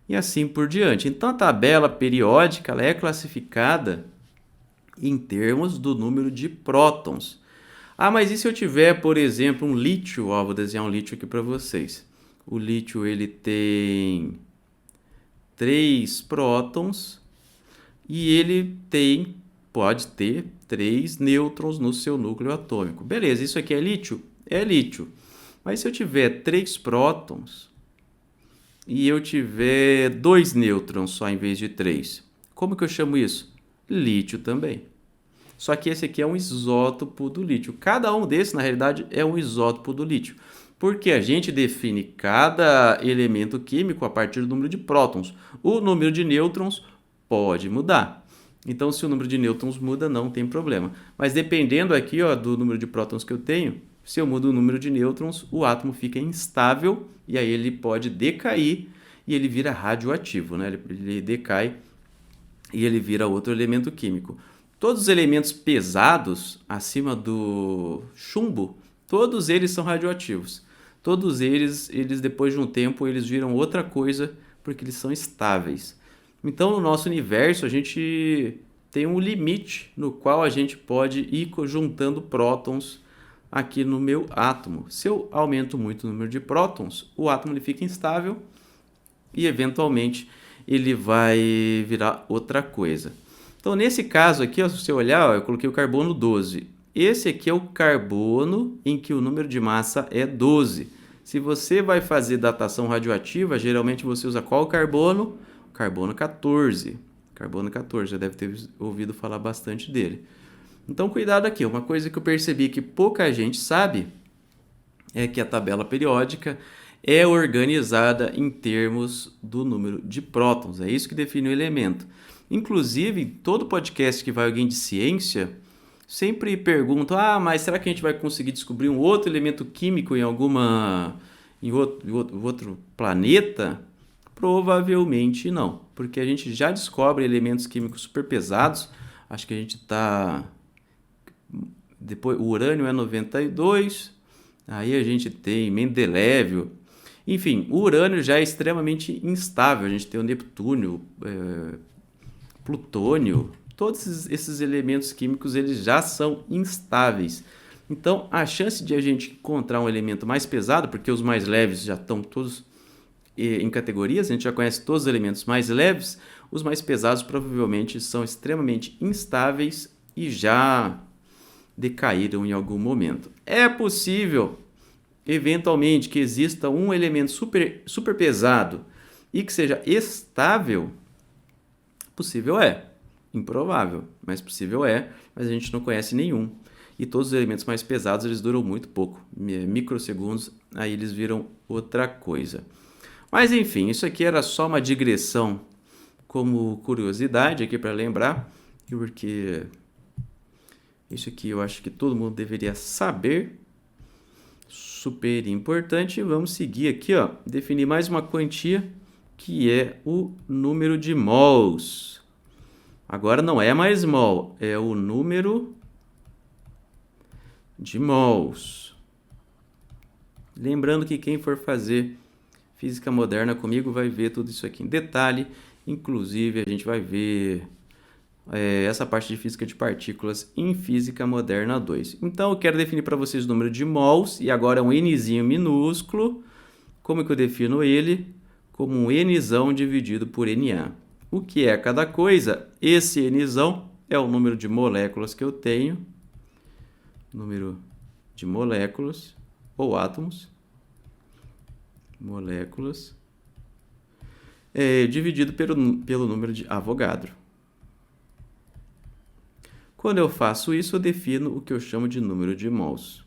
E assim por diante. Então a tabela periódica ela é classificada em termos do número de prótons. Ah, mas e se eu tiver, por exemplo, um lítio? Ó, vou desenhar um lítio aqui para vocês. O lítio ele tem 3 prótons e ele pode ter 3 nêutrons no seu núcleo atômico. Beleza, isso aqui é lítio? É lítio. Mas se eu tiver 3 prótons e eu tiver 2 nêutrons só em vez de 3, como que eu chamo isso? Lítio também. Só que esse aqui é um isótopo do lítio. Cada um desses, na realidade, é um isótopo do lítio. Porque a gente define cada elemento químico a partir do número de prótons. O número de nêutrons pode mudar. Então, se o número de nêutrons muda, não tem problema. Mas dependendo aqui do número de prótons que eu tenho, se eu mudo o número de nêutrons, o átomo fica instável e aí ele pode decair e ele vira radioativo, né? Ele decai e ele vira outro elemento químico. Todos os elementos pesados acima do chumbo, todos eles são radioativos. Todos eles depois de um tempo, eles viram outra coisa porque eles são estáveis. Então, no nosso universo, a gente tem um limite no qual a gente pode ir juntando prótons aqui no meu átomo. Se eu aumento muito o número de prótons, o átomo ele fica instável e, eventualmente, ele vai virar outra coisa. Então, nesse caso aqui, se você olhar, eu coloquei o carbono 12. Esse aqui é o carbono em que o número de massa é 12. Se você vai fazer datação radioativa, geralmente você usa qual carbono? Carbono 14. Carbono 14, já deve ter ouvido falar bastante dele. Então, cuidado aqui. Uma coisa que eu percebi que pouca gente sabe é que a tabela periódica é organizada em termos do número de prótons. É isso que define o elemento. Inclusive, todo podcast que vai alguém de ciência sempre pergunta: mas será que a gente vai conseguir descobrir um outro elemento químico em outro planeta? Provavelmente não, porque a gente já descobre elementos químicos super pesados. Acho que a gente está... Depois, o urânio é 92, aí a gente tem Mendeleev. Enfim, o urânio já é extremamente instável. A gente tem o Neptúnio, Plutônio, todos esses elementos químicos eles já são instáveis. Então, a chance de a gente encontrar um elemento mais pesado, porque os mais leves já estão todos em categorias, a gente já conhece todos os elementos mais leves, os mais pesados provavelmente são extremamente instáveis e já decaíram em algum momento. É possível, eventualmente, que exista um elemento super pesado e que seja estável. Possível é, improvável, mas possível é, mas a gente não conhece nenhum. E todos os elementos mais pesados eles duram muito pouco, microsegundos, aí eles viram outra coisa. Mas enfim, isso aqui era só uma digressão como curiosidade aqui para lembrar, porque isso aqui eu acho que todo mundo deveria saber, super importante. Vamos seguir aqui, definir mais uma quantia que é o número de mols. Agora não é mais mol, é o número de mols. Lembrando que quem for fazer Física moderna comigo vai ver tudo isso aqui em detalhe. Inclusive, a gente vai ver essa parte de física de partículas em Física Moderna 2. Então, eu quero definir para vocês o número de mols, e agora é um nzinho minúsculo. Como que eu defino ele? Como um nzão dividido por Na. O que é cada coisa? Esse nzão é o número de moléculas que eu tenho, número de moléculas ou átomos, moléculas, dividido pelo número de Avogadro. Quando eu faço isso, eu defino o que eu chamo de número de mols,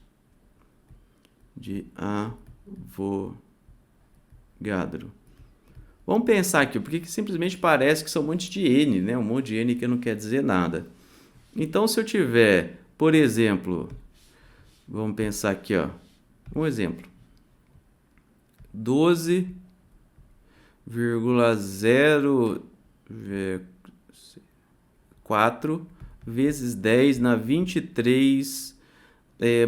de Avogadro. Vamos pensar aqui, porque simplesmente parece que são um monte de N, né? Um monte de N que não quer dizer nada. Então, se eu tiver, por exemplo, vamos pensar aqui, ó, um exemplo, 12,04 vezes 10 na 23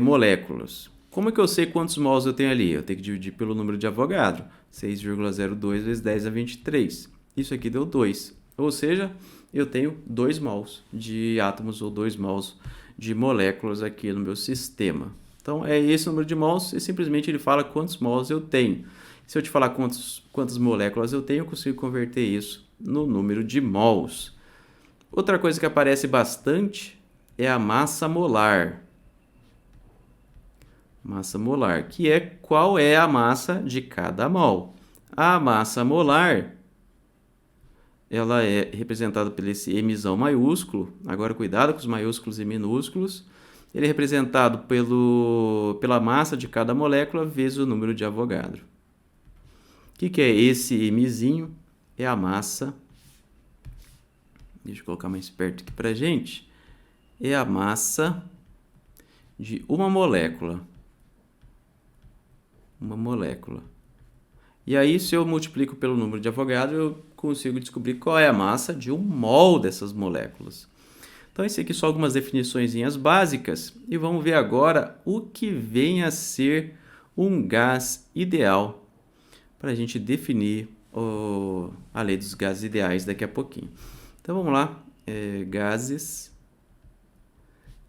moléculas. Como é que eu sei quantos mols eu tenho ali? Eu tenho que dividir pelo número de Avogadro. 6,02 vezes 10 a 23. Isso aqui deu 2. Ou seja, eu tenho 2 mols de átomos ou 2 mols de moléculas aqui no meu sistema. Então, é esse o número de mols e simplesmente ele fala quantos mols eu tenho. Se eu te falar quantas moléculas eu tenho, eu consigo converter isso no número de mols. Outra coisa que aparece bastante é a massa molar. Massa molar, que é qual é a massa de cada mol. A massa molar, ela é representada por esse Mzão maiúsculo. Agora, cuidado com os maiúsculos e minúsculos. Ele é representado pela massa de cada molécula vezes o número de Avogadro. O que é esse Mzinho? É a massa. Deixa eu colocar mais perto aqui pra gente. É a massa de uma molécula. Uma molécula. E aí, se eu multiplico pelo número de Avogadro, eu consigo descobrir qual é a massa de um mol dessas moléculas. Então, esse aqui são algumas definiçõezinhas básicas. E vamos ver agora o que vem a ser um gás ideal para a gente definir a lei dos gases ideais daqui a pouquinho. Então, vamos lá. Gases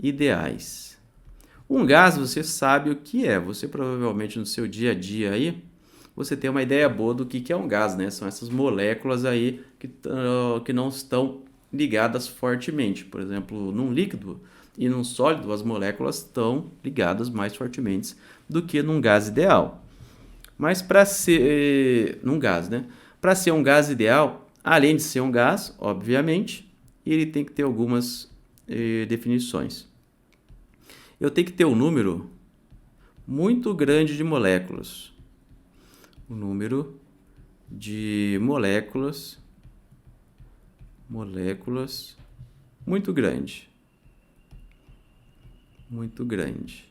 ideais. Um gás, você sabe o que é. Você provavelmente no seu dia a dia aí, você tem uma ideia boa do que é um gás, né? São essas moléculas aí que não estão ligadas fortemente. Por exemplo, num líquido e num sólido, as moléculas estão ligadas mais fortemente do que num gás ideal. Mas para ser num gás, né? Para ser um gás ideal, além de ser um gás, obviamente, ele tem que ter algumas definições. Eu tenho que ter um número muito grande de moléculas. O número de moléculas muito grande. Muito grande.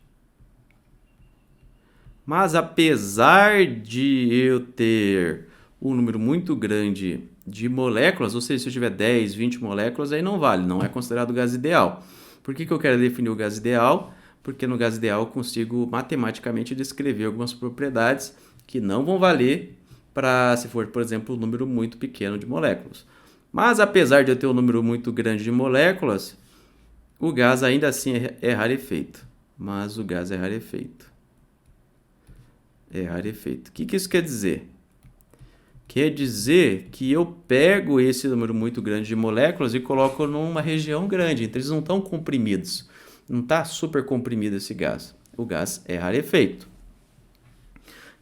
Mas apesar de eu ter um número muito grande de moléculas, ou seja, se eu tiver 10, 20 moléculas, aí não vale, não é considerado gás ideal. Por que eu quero definir o gás ideal? Porque no gás ideal eu consigo matematicamente descrever algumas propriedades que não vão valer para se for, por exemplo, um número muito pequeno de moléculas. Mas apesar de eu ter um número muito grande de moléculas, o gás ainda assim é rarefeito. Mas o gás é rarefeito. É rarefeito. O que isso quer dizer? Quer dizer que eu pego esse número muito grande de moléculas e coloco numa região grande. Então eles não estão comprimidos. Não está super comprimido esse gás. O gás é rarefeito.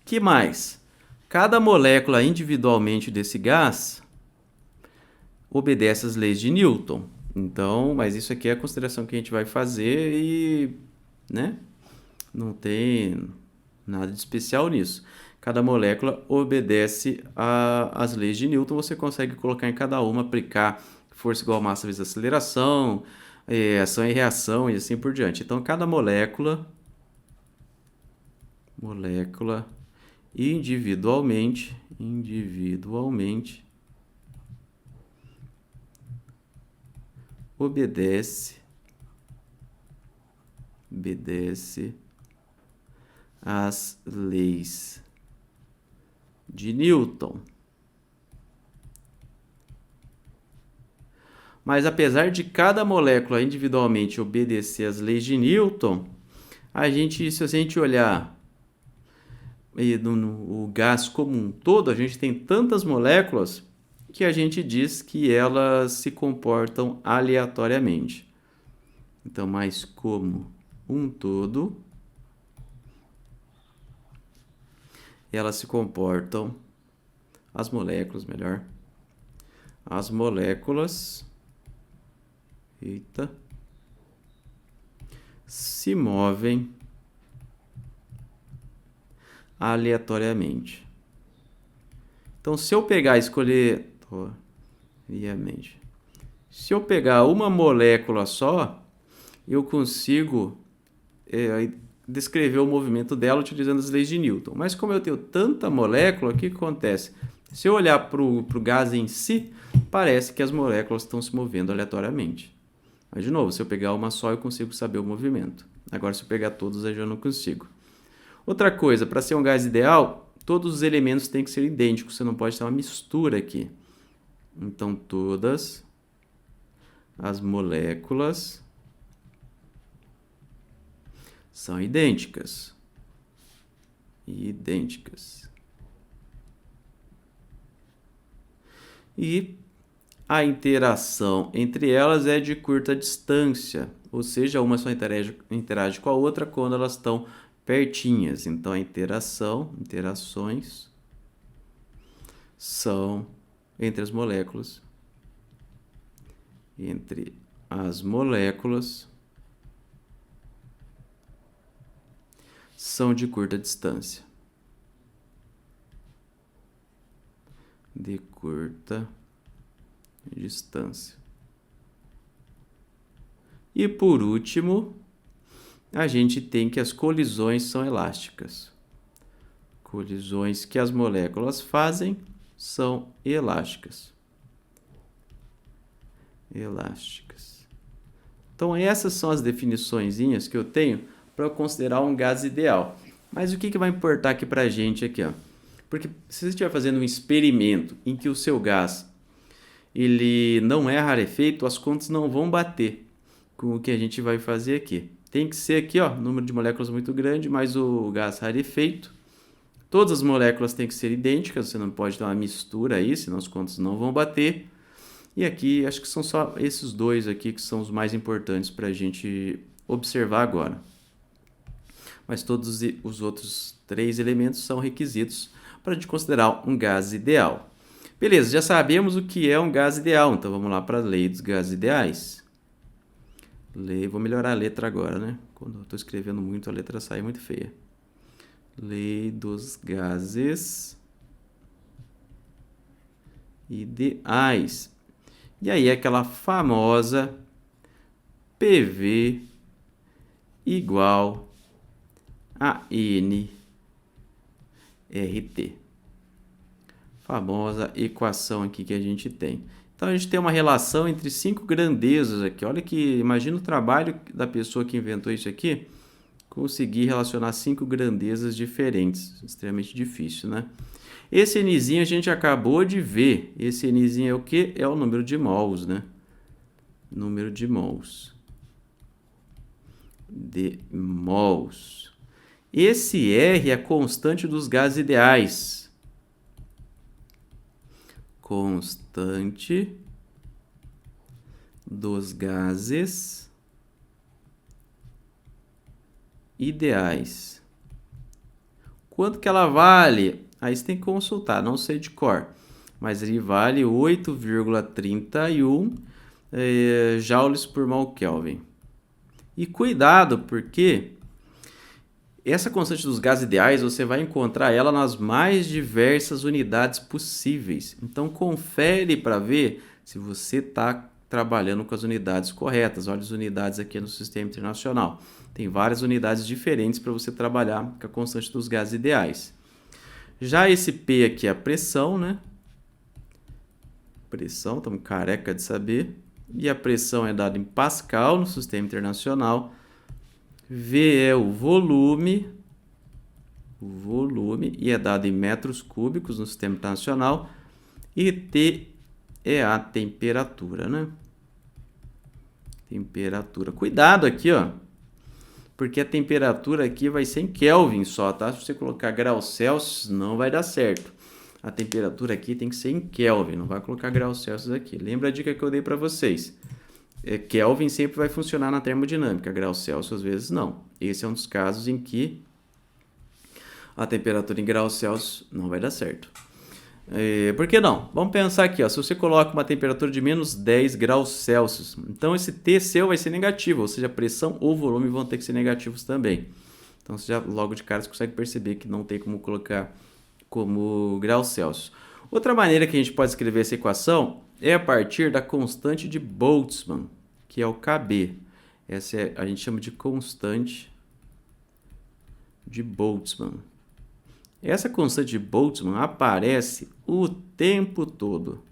Que mais? Cada molécula individualmente desse gás obedece às leis de Newton. Então, mas isso aqui é a consideração que a gente vai fazer e, né? Não tem nada de especial nisso. Cada molécula obedece às leis de Newton. Você consegue colocar em cada uma, aplicar força igual a massa vezes aceleração, ação e reação e assim por diante. Então, cada molécula individualmente obedece às leis de Newton. Mas apesar de cada molécula individualmente obedecer às leis de Newton, se a gente olhar o gás como um todo, a gente tem tantas moléculas que a gente diz que elas se comportam aleatoriamente. Então, mas como um todo, elas se comportam, as moléculas se movem aleatoriamente. Então, se eu pegar e escolher se eu pegar uma molécula só, eu consigo descrever o movimento dela utilizando as leis de Newton. Mas como eu tenho tanta molécula, o que acontece? Se eu olhar para o gás em si, parece que as moléculas estão se movendo aleatoriamente. Mas, de novo, se eu pegar uma só, eu consigo saber o movimento. Agora, se eu pegar todos, eu já não consigo. Outra coisa, para ser um gás ideal, todos os elementos têm que ser idênticos. Você não pode ter uma mistura aqui. Então, todas as moléculas são idênticas. E a interação entre elas é de curta distância, ou seja, uma só interage com a outra quando elas estão pertinhas. Então, a interações são entre as moléculas. São de curta distância. E por último, a gente tem que as colisões são elásticas. Colisões que as moléculas fazem são elásticas. Então, essas são as definiçõezinhas que eu tenho para considerar um gás ideal. Mas o que vai importar aqui para a gente aqui, ó? Porque se você estiver fazendo um experimento em que o seu gás ele não é rarefeito, as contas não vão bater com o que a gente vai fazer aqui. Tem que ser aqui, ó, número de moléculas muito grande, mais o gás rarefeito. Todas as moléculas têm que ser idênticas, você não pode ter uma mistura aí, senão as contas não vão bater. E aqui, acho que são só esses dois aqui que são os mais importantes para a gente observar agora. Mas todos os outros 3 elementos são requisitos para a gente considerar um gás ideal. Beleza, já sabemos o que é um gás ideal, então vamos lá para a lei dos gases ideais. Vou melhorar a letra agora, né? Quando eu estou escrevendo muito, a letra sai muito feia. Lei dos gases ideais. E aí, aquela famosa PV igual a nRT. Famosa equação aqui que a gente tem. Então, a gente tem uma relação entre 5 grandezas aqui. Olha que, imagina o trabalho da pessoa que inventou isso aqui, conseguir relacionar 5 grandezas diferentes. Extremamente difícil, né? Esse Nzinho a gente acabou de ver. Esse Nzinho é o quê? É o número de mols, né? Número de mols. Esse R é a constante dos gases ideais. Constante dos gases ideais. Quanto que ela vale? Aí você tem que consultar, não sei de cor. Mas ele vale 8,31 joules por mol Kelvin. E cuidado, porque essa constante dos gases ideais, você vai encontrar ela nas mais diversas unidades possíveis. Então, confere para ver se você está trabalhando com as unidades corretas. Olha as unidades aqui no Sistema Internacional. Tem várias unidades diferentes para você trabalhar com a constante dos gases ideais. Já esse P aqui é a pressão, né? Pressão, estamos careca de saber. E a pressão é dada em Pascal no Sistema Internacional. V é o volume o volume, e é dado em metros cúbicos no Sistema Internacional, e T é a temperatura, né? Temperatura. Cuidado aqui, ó, porque a temperatura aqui vai ser em Kelvin só, tá? Se você colocar graus Celsius, não vai dar certo. A temperatura aqui tem que ser em Kelvin, não vai colocar graus Celsius aqui. Lembra a dica que eu dei para vocês? Kelvin sempre vai funcionar na termodinâmica, graus Celsius às vezes não. Esse é um dos casos em que a temperatura em graus Celsius não vai dar certo. Por que não? Vamos pensar aqui, ó, se você coloca uma temperatura de menos 10 graus Celsius, então esse T seu vai ser negativo, ou seja, a pressão ou volume vão ter que ser negativos também. Então você já logo de cara você consegue perceber que não tem como colocar como graus Celsius. Outra maneira que a gente pode escrever essa equação é a partir da constante de Boltzmann, que é o Kb. Essa a gente chama de constante de Boltzmann. Essa constante de Boltzmann aparece o tempo todo.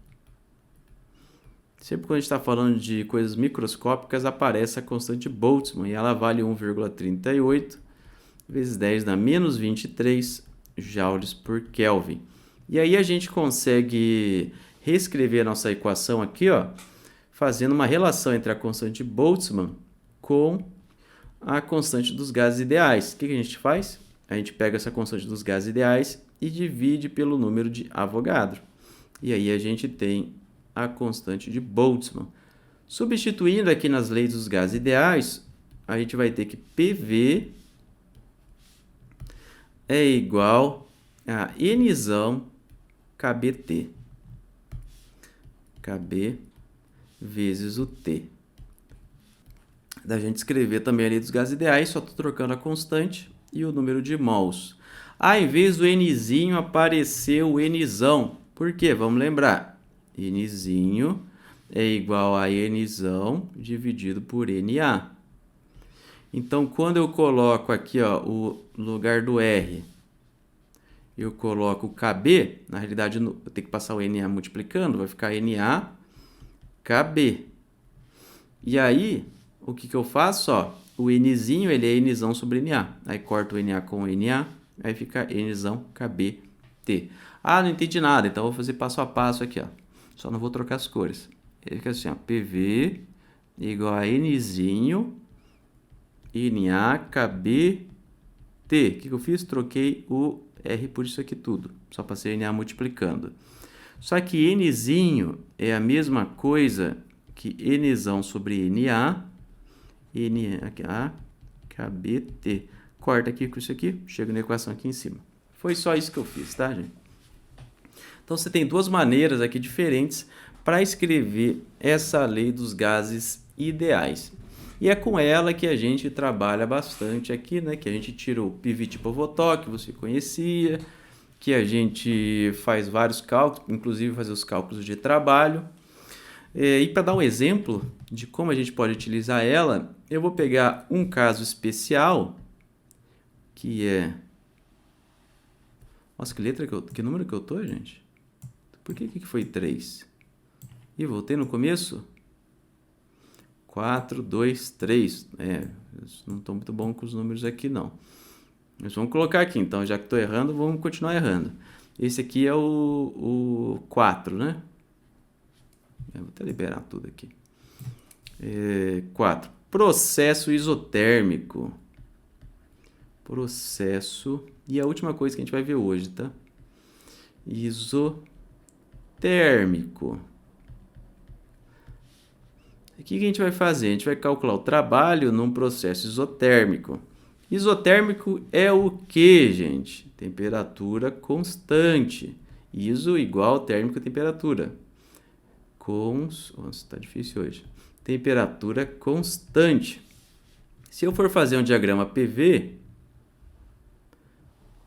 Sempre quando a gente está falando de coisas microscópicas, aparece a constante de Boltzmann e ela vale 1,38 vezes 10 na menos 23 joules por Kelvin. E aí a gente consegue reescrever a nossa equação aqui, ó, fazendo uma relação entre a constante de Boltzmann com a constante dos gases ideais. O que a gente faz? A gente pega essa constante dos gases ideais e divide pelo número de Avogadro. E aí a gente tem a constante de Boltzmann. Substituindo aqui nas leis dos gases ideais, a gente vai ter que PV é igual a Nzão KBT. KB vezes o T. Da gente escrever também a lei dos gases ideais, só estou trocando a constante e o número de mols. Em vez do Nzinho apareceu o Nzão. Por quê? Vamos lembrar. Nzinho é igual a Nzão dividido por Na. Então, quando eu coloco aqui, ó, o lugar do R, eu coloco o KB, na realidade eu tenho que passar o Na multiplicando, vai ficar Na KB. E aí, o que eu faço? Ó, o Nzinho, ele é Nzão sobre Na. Aí corto o Na com o Na, aí fica Nzão KBT. Não entendi nada, então eu vou fazer passo a passo aqui, ó. Só não vou trocar as cores. Ele fica assim, ó, PV igual a Nzinho Na KBT. O que eu fiz? Troquei o R por isso aqui tudo. Só passei Na multiplicando. Só que Nzinho é a mesma coisa que Nzão sobre Na KBT. Corta aqui com isso aqui, chega na equação aqui em cima. Foi só isso que eu fiz, tá, gente? Então, você tem duas maneiras aqui diferentes para escrever essa lei dos gases ideais. E é com ela que a gente trabalha bastante aqui, né? Que a gente tira o Pivot-Povotot, que você conhecia, que a gente faz vários cálculos, inclusive fazer os cálculos de trabalho. E para dar um exemplo de como a gente pode utilizar ela, eu vou pegar um caso especial, que é... Nossa, que número que eu tô, gente? Por que foi 3? E voltei no começo? 4, 2, 3. Não estou muito bom com os números aqui, não. Mas vamos colocar aqui, então, já que estou errando, vamos continuar errando. Esse aqui é o 4, né? Vou até liberar tudo aqui. 4. Processo isotérmico. Processo. E a última coisa que a gente vai ver hoje, tá? Isotérmico. O que a gente vai fazer? A gente vai calcular o trabalho num processo isotérmico. Isotérmico é o que, gente? Temperatura constante. Iso igual térmico temperatura. Nossa, tá difícil hoje. Temperatura constante. Se eu for fazer um diagrama PV,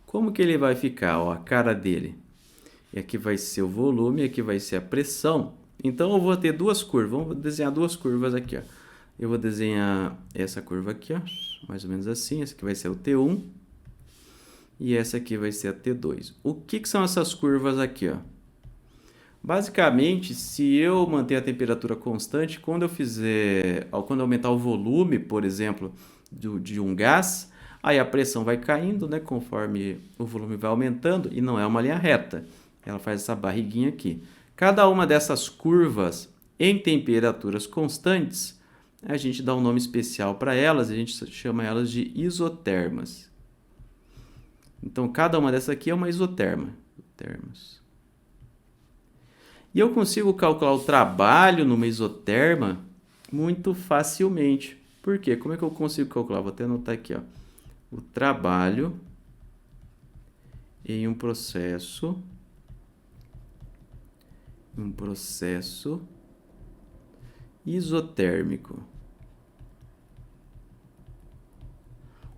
como que ele vai ficar? Ó, a cara dele. E aqui vai ser o volume, aqui vai ser a pressão. Então, eu vou ter duas curvas. Vamos desenhar duas curvas aqui, ó. Eu vou desenhar essa curva aqui, ó, mais ou menos assim. Essa aqui vai ser o T1 e essa aqui vai ser a T2. O que são essas curvas aqui, ó? Basicamente, se eu manter a temperatura constante, quando eu aumentar o volume, por exemplo, de um gás, Aí a pressão vai caindo, né, conforme o volume vai aumentando, e não é uma linha reta. Ela faz essa barriguinha aqui. Cada uma dessas curvas em temperaturas constantes, a gente dá um nome especial para elas, a gente chama elas de isotermas. Então, cada uma dessas aqui é uma isoterma. E eu consigo calcular o trabalho numa isoterma muito facilmente. Por quê? Como é que eu consigo calcular? Vou até anotar aqui, ó. O trabalho em um processo isotérmico.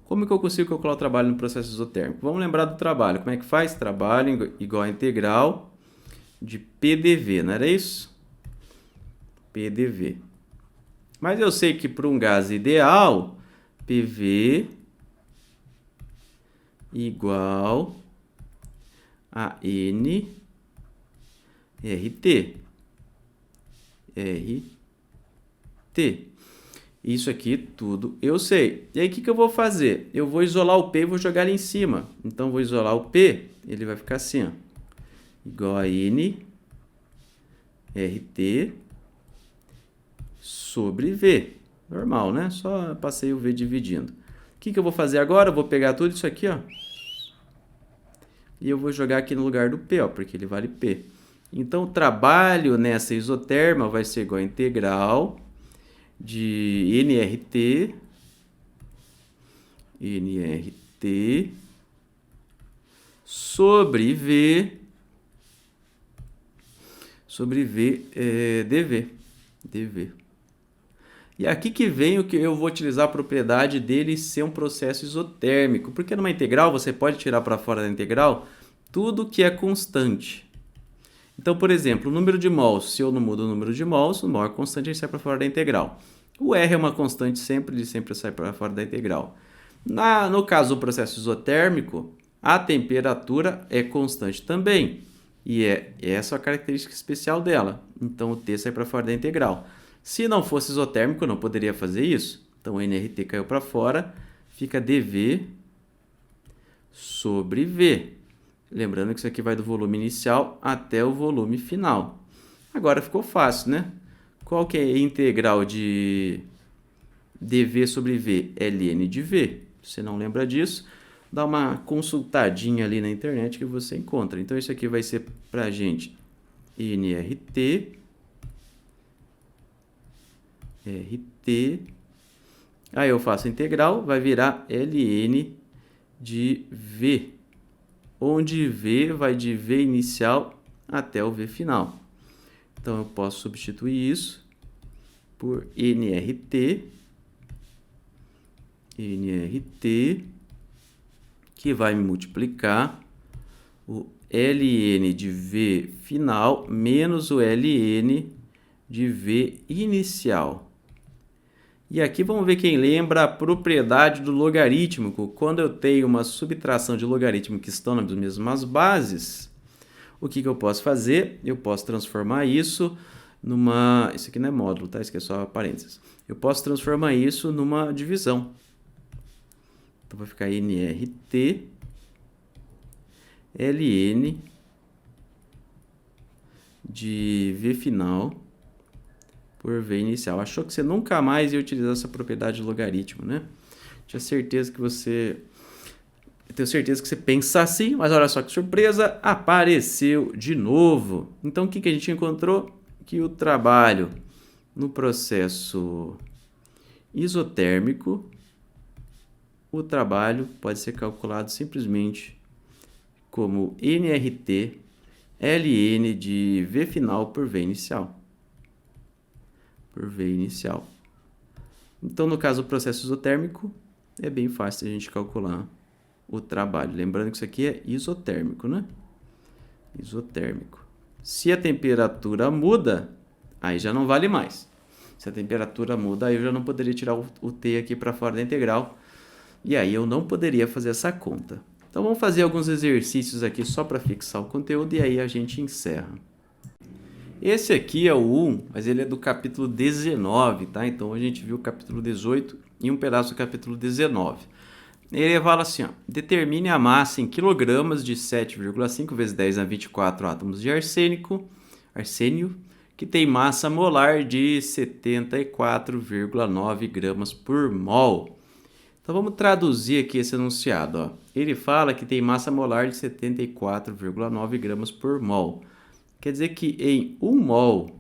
Como que eu consigo calcular o trabalho no processo isotérmico? Vamos lembrar do trabalho. Como é que faz? Trabalho igual a integral de PDV, não era isso? PDV. Mas eu sei que para um gás ideal, PV igual a NRT. Isso aqui tudo eu sei. E aí o que eu vou fazer? Eu vou isolar o P e vou jogar ele em cima. Então vou isolar o P, ele vai ficar assim, ó. Igual a NRT sobre V. Normal, né? Só passei o V dividindo. O que eu vou fazer agora? Eu vou pegar tudo isso aqui, ó. E eu vou jogar aqui no lugar do P, ó, porque ele vale P. Então, o trabalho nessa isoterma vai ser igual a integral de NRT sobre V dV. E aqui que vem o que eu vou utilizar a propriedade dele ser um processo isotérmico, porque numa integral você pode tirar para fora da integral tudo que é constante. Então, por exemplo, o número de mols, se eu não mudo o número de mols, o mol é constante, ele sai para fora da integral. O R é uma constante sempre, ele sempre sai para fora da integral. No caso do processo isotérmico, a temperatura é constante também. E é essa a característica especial dela. Então, o T sai para fora da integral. Se não fosse isotérmico, eu não poderia fazer isso. Então, o NRT caiu para fora, fica dV sobre V. Lembrando que isso aqui vai do volume inicial até o volume final. Agora ficou fácil, né? Qual que é a integral de dV sobre V? ln de V. Se você não lembra disso, dá uma consultadinha ali na internet que você encontra. Então, isso aqui vai ser para a gente nRT, RT. Aí eu faço a integral, vai virar ln de V, onde V vai de V inicial até o V final. Então, eu posso substituir isso por nRT, que vai me multiplicar o ln de V final menos o ln de V inicial. E aqui vamos ver quem lembra a propriedade do logarítmico. Quando eu tenho uma subtração de logaritmo que estão nas mesmas bases, o que eu posso fazer? Eu posso transformar isso numa... Isso aqui não é módulo, tá? Isso aqui é só parênteses. Eu posso transformar isso numa divisão. Então, vai ficar nRT ln de V final por V inicial. Achou que você nunca mais ia utilizar essa propriedade de logaritmo, né? Tenho certeza que você pensa assim, mas olha só que surpresa, apareceu de novo. Então, o que a gente encontrou? Que o trabalho no processo isotérmico, o trabalho pode ser calculado simplesmente como nRT ln de V final por V inicial. Então, no caso do processo isotérmico, é bem fácil a gente calcular o trabalho. Lembrando que isso aqui é isotérmico, né? Isotérmico. Se a temperatura muda, aí já não vale mais. Se a temperatura muda, aí eu já não poderia tirar o T aqui para fora da integral. E aí eu não poderia fazer essa conta. Então, vamos fazer alguns exercícios aqui só para fixar o conteúdo e aí a gente encerra. Esse aqui é o 1, mas ele é do capítulo 19, tá? Então, a gente viu o capítulo 18 e um pedaço do capítulo 19. Ele fala assim, ó, determine a massa em quilogramas de 7,5 vezes 10 a 24 átomos de arsênio, que tem massa molar de 74,9 gramas por mol. Então vamos traduzir aqui esse enunciado. Ó. Ele fala que tem massa molar de 74,9 gramas por mol. Quer dizer que em 1 mol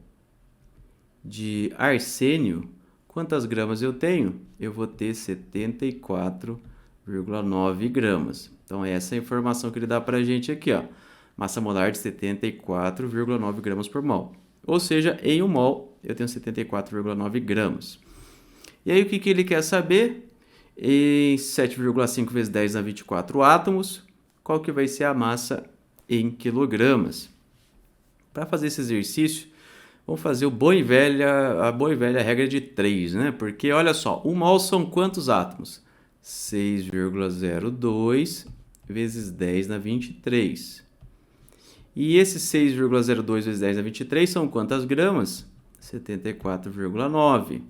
de arsênio, quantas gramas eu tenho? Eu vou ter 74,9 gramas. Então, essa é a informação que ele dá para a gente aqui. Ó. Massa molar de 74,9 gramas por mol. Ou seja, em 1 mol, eu tenho 74,9 gramas. E aí, o que ele quer saber? Em 7,5 vezes 10 a 24 átomos, qual que vai ser a massa em quilogramas? Para fazer esse exercício, vamos fazer a boa e velha regra de 3, né? Porque, olha só, 1 mol são quantos átomos? 6,02 vezes 10 na 23. E esse 6,02 vezes 10 na 23 são quantas gramas? 74,9.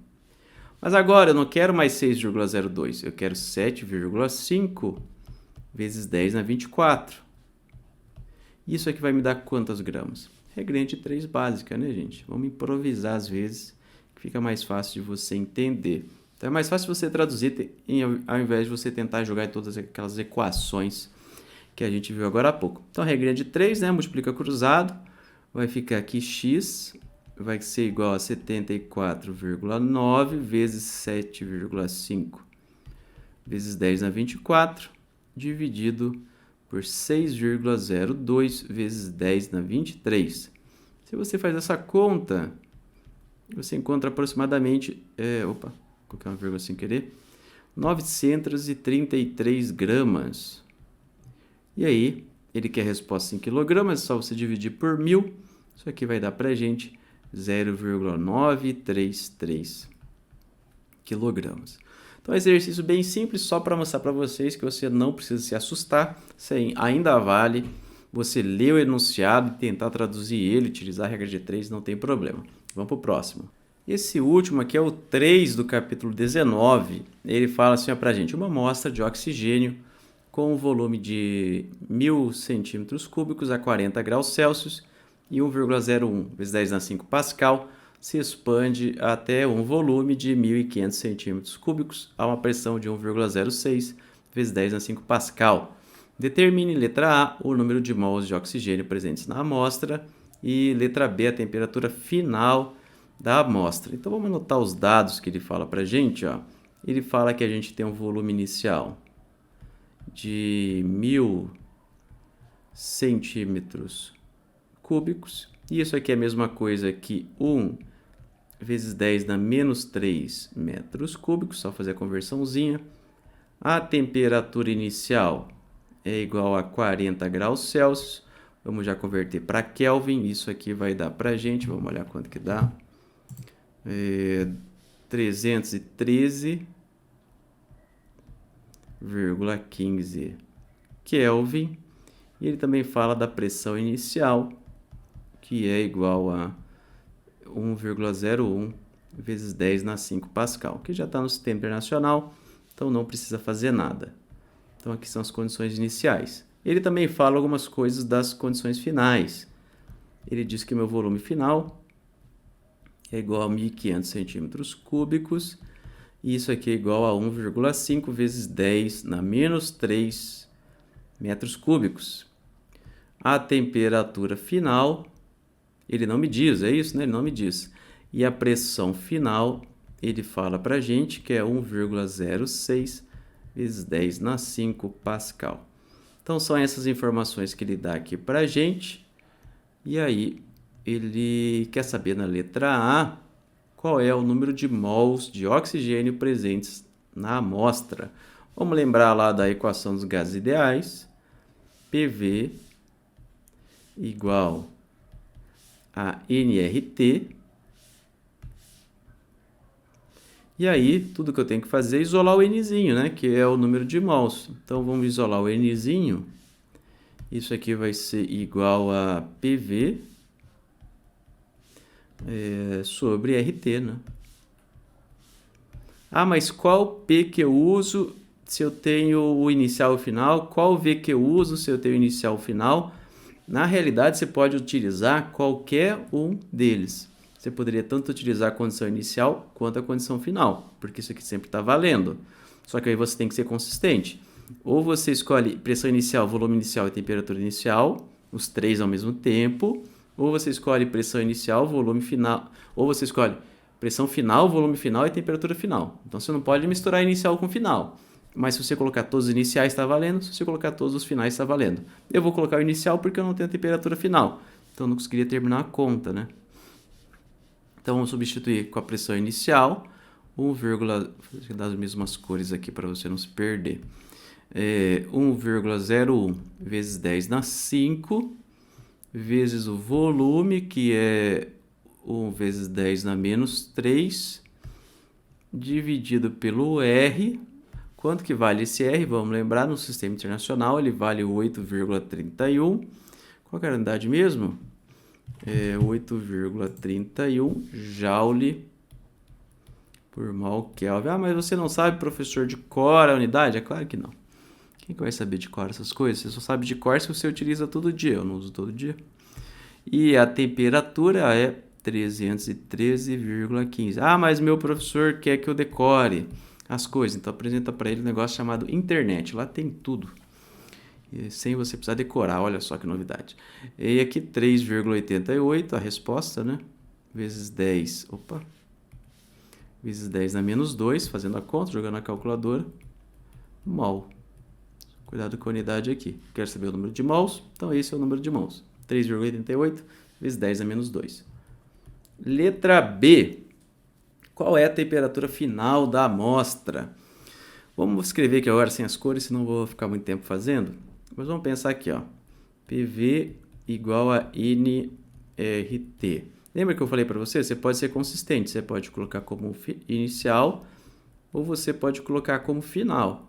Mas agora eu não quero mais 6,02, eu quero 7,5 vezes 10 na 24. Isso aqui vai me dar quantas gramas? Regrinha de 3 básica, né, gente? Vamos improvisar às vezes, que fica mais fácil de você entender. Então é mais fácil você traduzir ao invés de você tentar jogar em todas aquelas equações que a gente viu agora há pouco. Então, regrinha de 3, né? Multiplica cruzado, vai ficar aqui x vai ser igual a 74,9 vezes 7,5 vezes 10 na 24, dividido por 6,02 vezes 10 na 23. Se você faz essa conta, você encontra aproximadamente... coloquei uma vírgula sem querer. 933 gramas. E aí, ele quer a resposta em quilogramas, é só você dividir por 1000. Isso aqui vai dar pra gente 0,933 quilogramas. Então, é um exercício bem simples, só para mostrar para vocês que você não precisa se assustar. Isso ainda vale você ler o enunciado e tentar traduzir ele, utilizar a regra de 3, não tem problema. Vamos para o próximo. Esse último aqui é o 3 do capítulo 19. Ele fala assim para a gente, uma amostra de oxigênio com um volume de 1.000 centímetros cúbicos a 40 graus Celsius e 1,01 vezes 10 na 5 Pascal se expande até um volume de 1.500 centímetros cúbicos a uma pressão de 1,06 vezes 10 na 5 Pascal. Determine, letra A, o número de mols de oxigênio presentes na amostra e letra B, a temperatura final da amostra. Então, vamos anotar os dados que ele fala para a gente. Ó. Ele fala que a gente tem um volume inicial de 1.000 centímetros cúbicos. E isso aqui é a mesma coisa que 1 vezes 10 na menos 3 metros cúbicos, só fazer a conversãozinha. A temperatura inicial é igual a 40 graus Celsius. Vamos já converter para Kelvin. Isso aqui vai dar para a gente, vamos olhar quanto que dá. 313,15 Kelvin. E ele também fala da pressão inicial, que é igual a 1,01 vezes 10 na 5 Pascal, que já está no sistema internacional, então não precisa fazer nada. Então aqui são as condições iniciais. Ele também fala algumas coisas das condições finais. Ele diz que meu volume final é igual a 1.500 centímetros cúbicos, e isso aqui é igual a 1,5 vezes 10 na menos 3 metros cúbicos. A temperatura final, ele não me diz, é isso, né? Ele não me diz. E a pressão final, ele fala para a gente que é 1,06 vezes 10 na 5 Pascal. Então, são essas informações que ele dá aqui para a gente. E aí, ele quer saber na letra A qual é o número de mols de oxigênio presentes na amostra. Vamos lembrar lá da equação dos gases ideais. PV igual a nRT. E aí, tudo que eu tenho que fazer é isolar o Nzinho, né? Que é o número de mols. Então, vamos isolar o Nzinho. Isso aqui vai ser igual a PV sobre RT, né? Ah, mas qual P que eu uso se eu tenho o inicial e o final, qual V que eu uso se eu tenho o inicial e o final. Na realidade, você pode utilizar qualquer um deles. Você poderia tanto utilizar a condição inicial quanto a condição final, porque isso aqui sempre está valendo. Só que aí você tem que ser consistente. Ou você escolhe pressão inicial, volume inicial e temperatura inicial, os três ao mesmo tempo. Ou você escolhe pressão inicial, volume final. Ou você escolhe pressão final, volume final e temperatura final. Então você não pode misturar inicial com final. Mas se você colocar todos os iniciais, está valendo. Se você colocar todos os finais, está valendo. Eu vou colocar o inicial porque eu não tenho a temperatura final. Então eu não conseguiria terminar a conta, né? Então vamos substituir com a pressão inicial. 1, vou dar as mesmas cores aqui para você não se perder. 1,01 vezes 10 na 5, vezes o volume, que é 1 vezes 10 na menos 3, dividido pelo R. Quanto que vale esse R? Vamos lembrar, no sistema internacional ele vale 8,31. Qual que era a unidade mesmo? 8,31 Joule por mol Kelvin. Ah, mas você não sabe, professor, de cor a unidade? É claro que não. Quem que vai saber de cor essas coisas? Você só sabe de cor se você utiliza todo dia. Eu não uso todo dia. E a temperatura é 313,15. Ah, mas meu professor quer que eu decore as coisas. Então apresenta para ele um negócio chamado internet. Lá tem tudo. E sem você precisar decorar. Olha só que novidade. E aqui 3,88 a resposta, né? Vezes 10. Opa. Vezes 10 na menos 2, fazendo a conta, jogando na calculadora. Mol. Cuidado com a unidade aqui. Quero saber o número de mols, então esse é o número de mols. 3,88 vezes 10 a menos 2. Letra B. Qual é a temperatura final da amostra? Vamos escrever aqui agora sem as cores, senão vou ficar muito tempo fazendo. Mas vamos pensar aqui, ó. PV igual a nRT. Lembra que eu falei para você? Você pode ser consistente. Você pode colocar como inicial ou você pode colocar como final.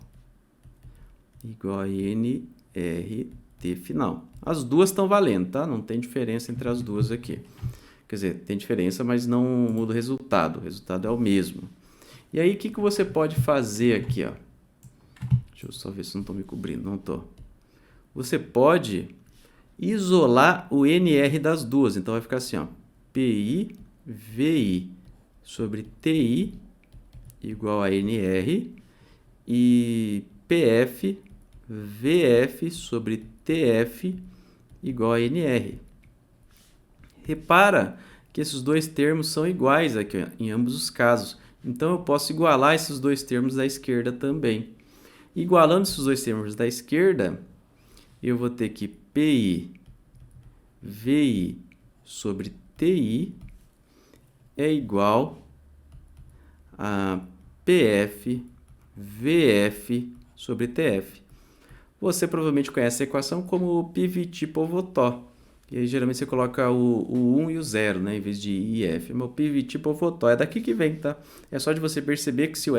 Igual a nRT final. As duas estão valendo, tá? Não tem diferença entre as duas aqui. Quer dizer, tem diferença, mas não muda o resultado. O resultado é o mesmo. E aí, o que você pode fazer aqui, ó? Deixa eu só ver se não estou me cobrindo. Não estou. Você pode isolar o NR das duas. Então, vai ficar assim, ó. PI, VI sobre TI igual a NR e PF, VF sobre TF igual a NR. Repara que esses dois termos são iguais aqui, em ambos os casos. Então, eu posso igualar esses dois termos da esquerda também. Igualando esses dois termos da esquerda, eu vou ter que PI, VI sobre TI é igual a PF, VF sobre TF. Você provavelmente conhece a equação como PVT povotó. E aí, geralmente, você coloca o 1 e o 0, né, em vez de I e F. Mas o PVT povotó é daqui que vem, tá? É só de você perceber que se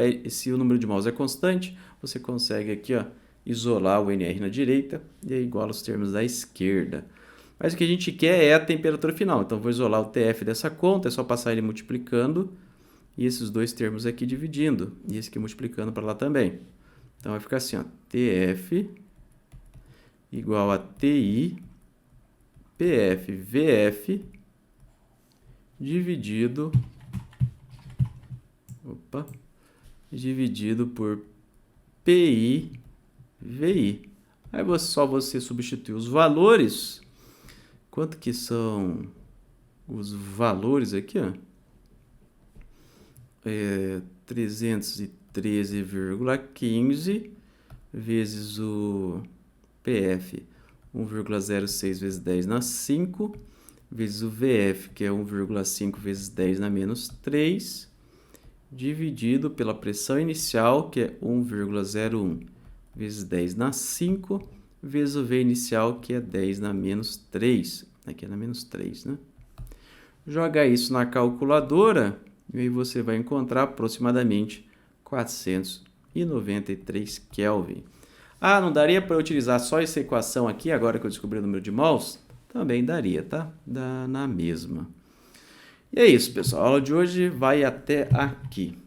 o número de mols é constante, você consegue aqui, ó, isolar o NR na direita e aí iguala os termos da esquerda. Mas o que a gente quer é a temperatura final. Então, vou isolar o TF dessa conta, é só passar ele multiplicando e esses dois termos aqui dividindo. E esse aqui multiplicando para lá também. Então, vai ficar assim, ó, TF igual a TI, PF, VF dividido por PI, VI. Aí só você substituir os valores. Quanto que são os valores aqui, ó? 313,15 vezes o PF, 1,06 vezes 10 na 5, vezes o VF, que é 1,5 vezes 10 na menos 3, dividido pela pressão inicial, que é 1,01 vezes 10 na 5, vezes o V inicial, que é 10 na menos 3. Aqui é na menos 3, né? Joga isso na calculadora e aí você vai encontrar aproximadamente 493 Kelvin. Ah, não daria para utilizar só essa equação aqui, agora que eu descobri o número de mols? Também daria, tá? Dá na mesma. E é isso, pessoal. A aula de hoje vai até aqui.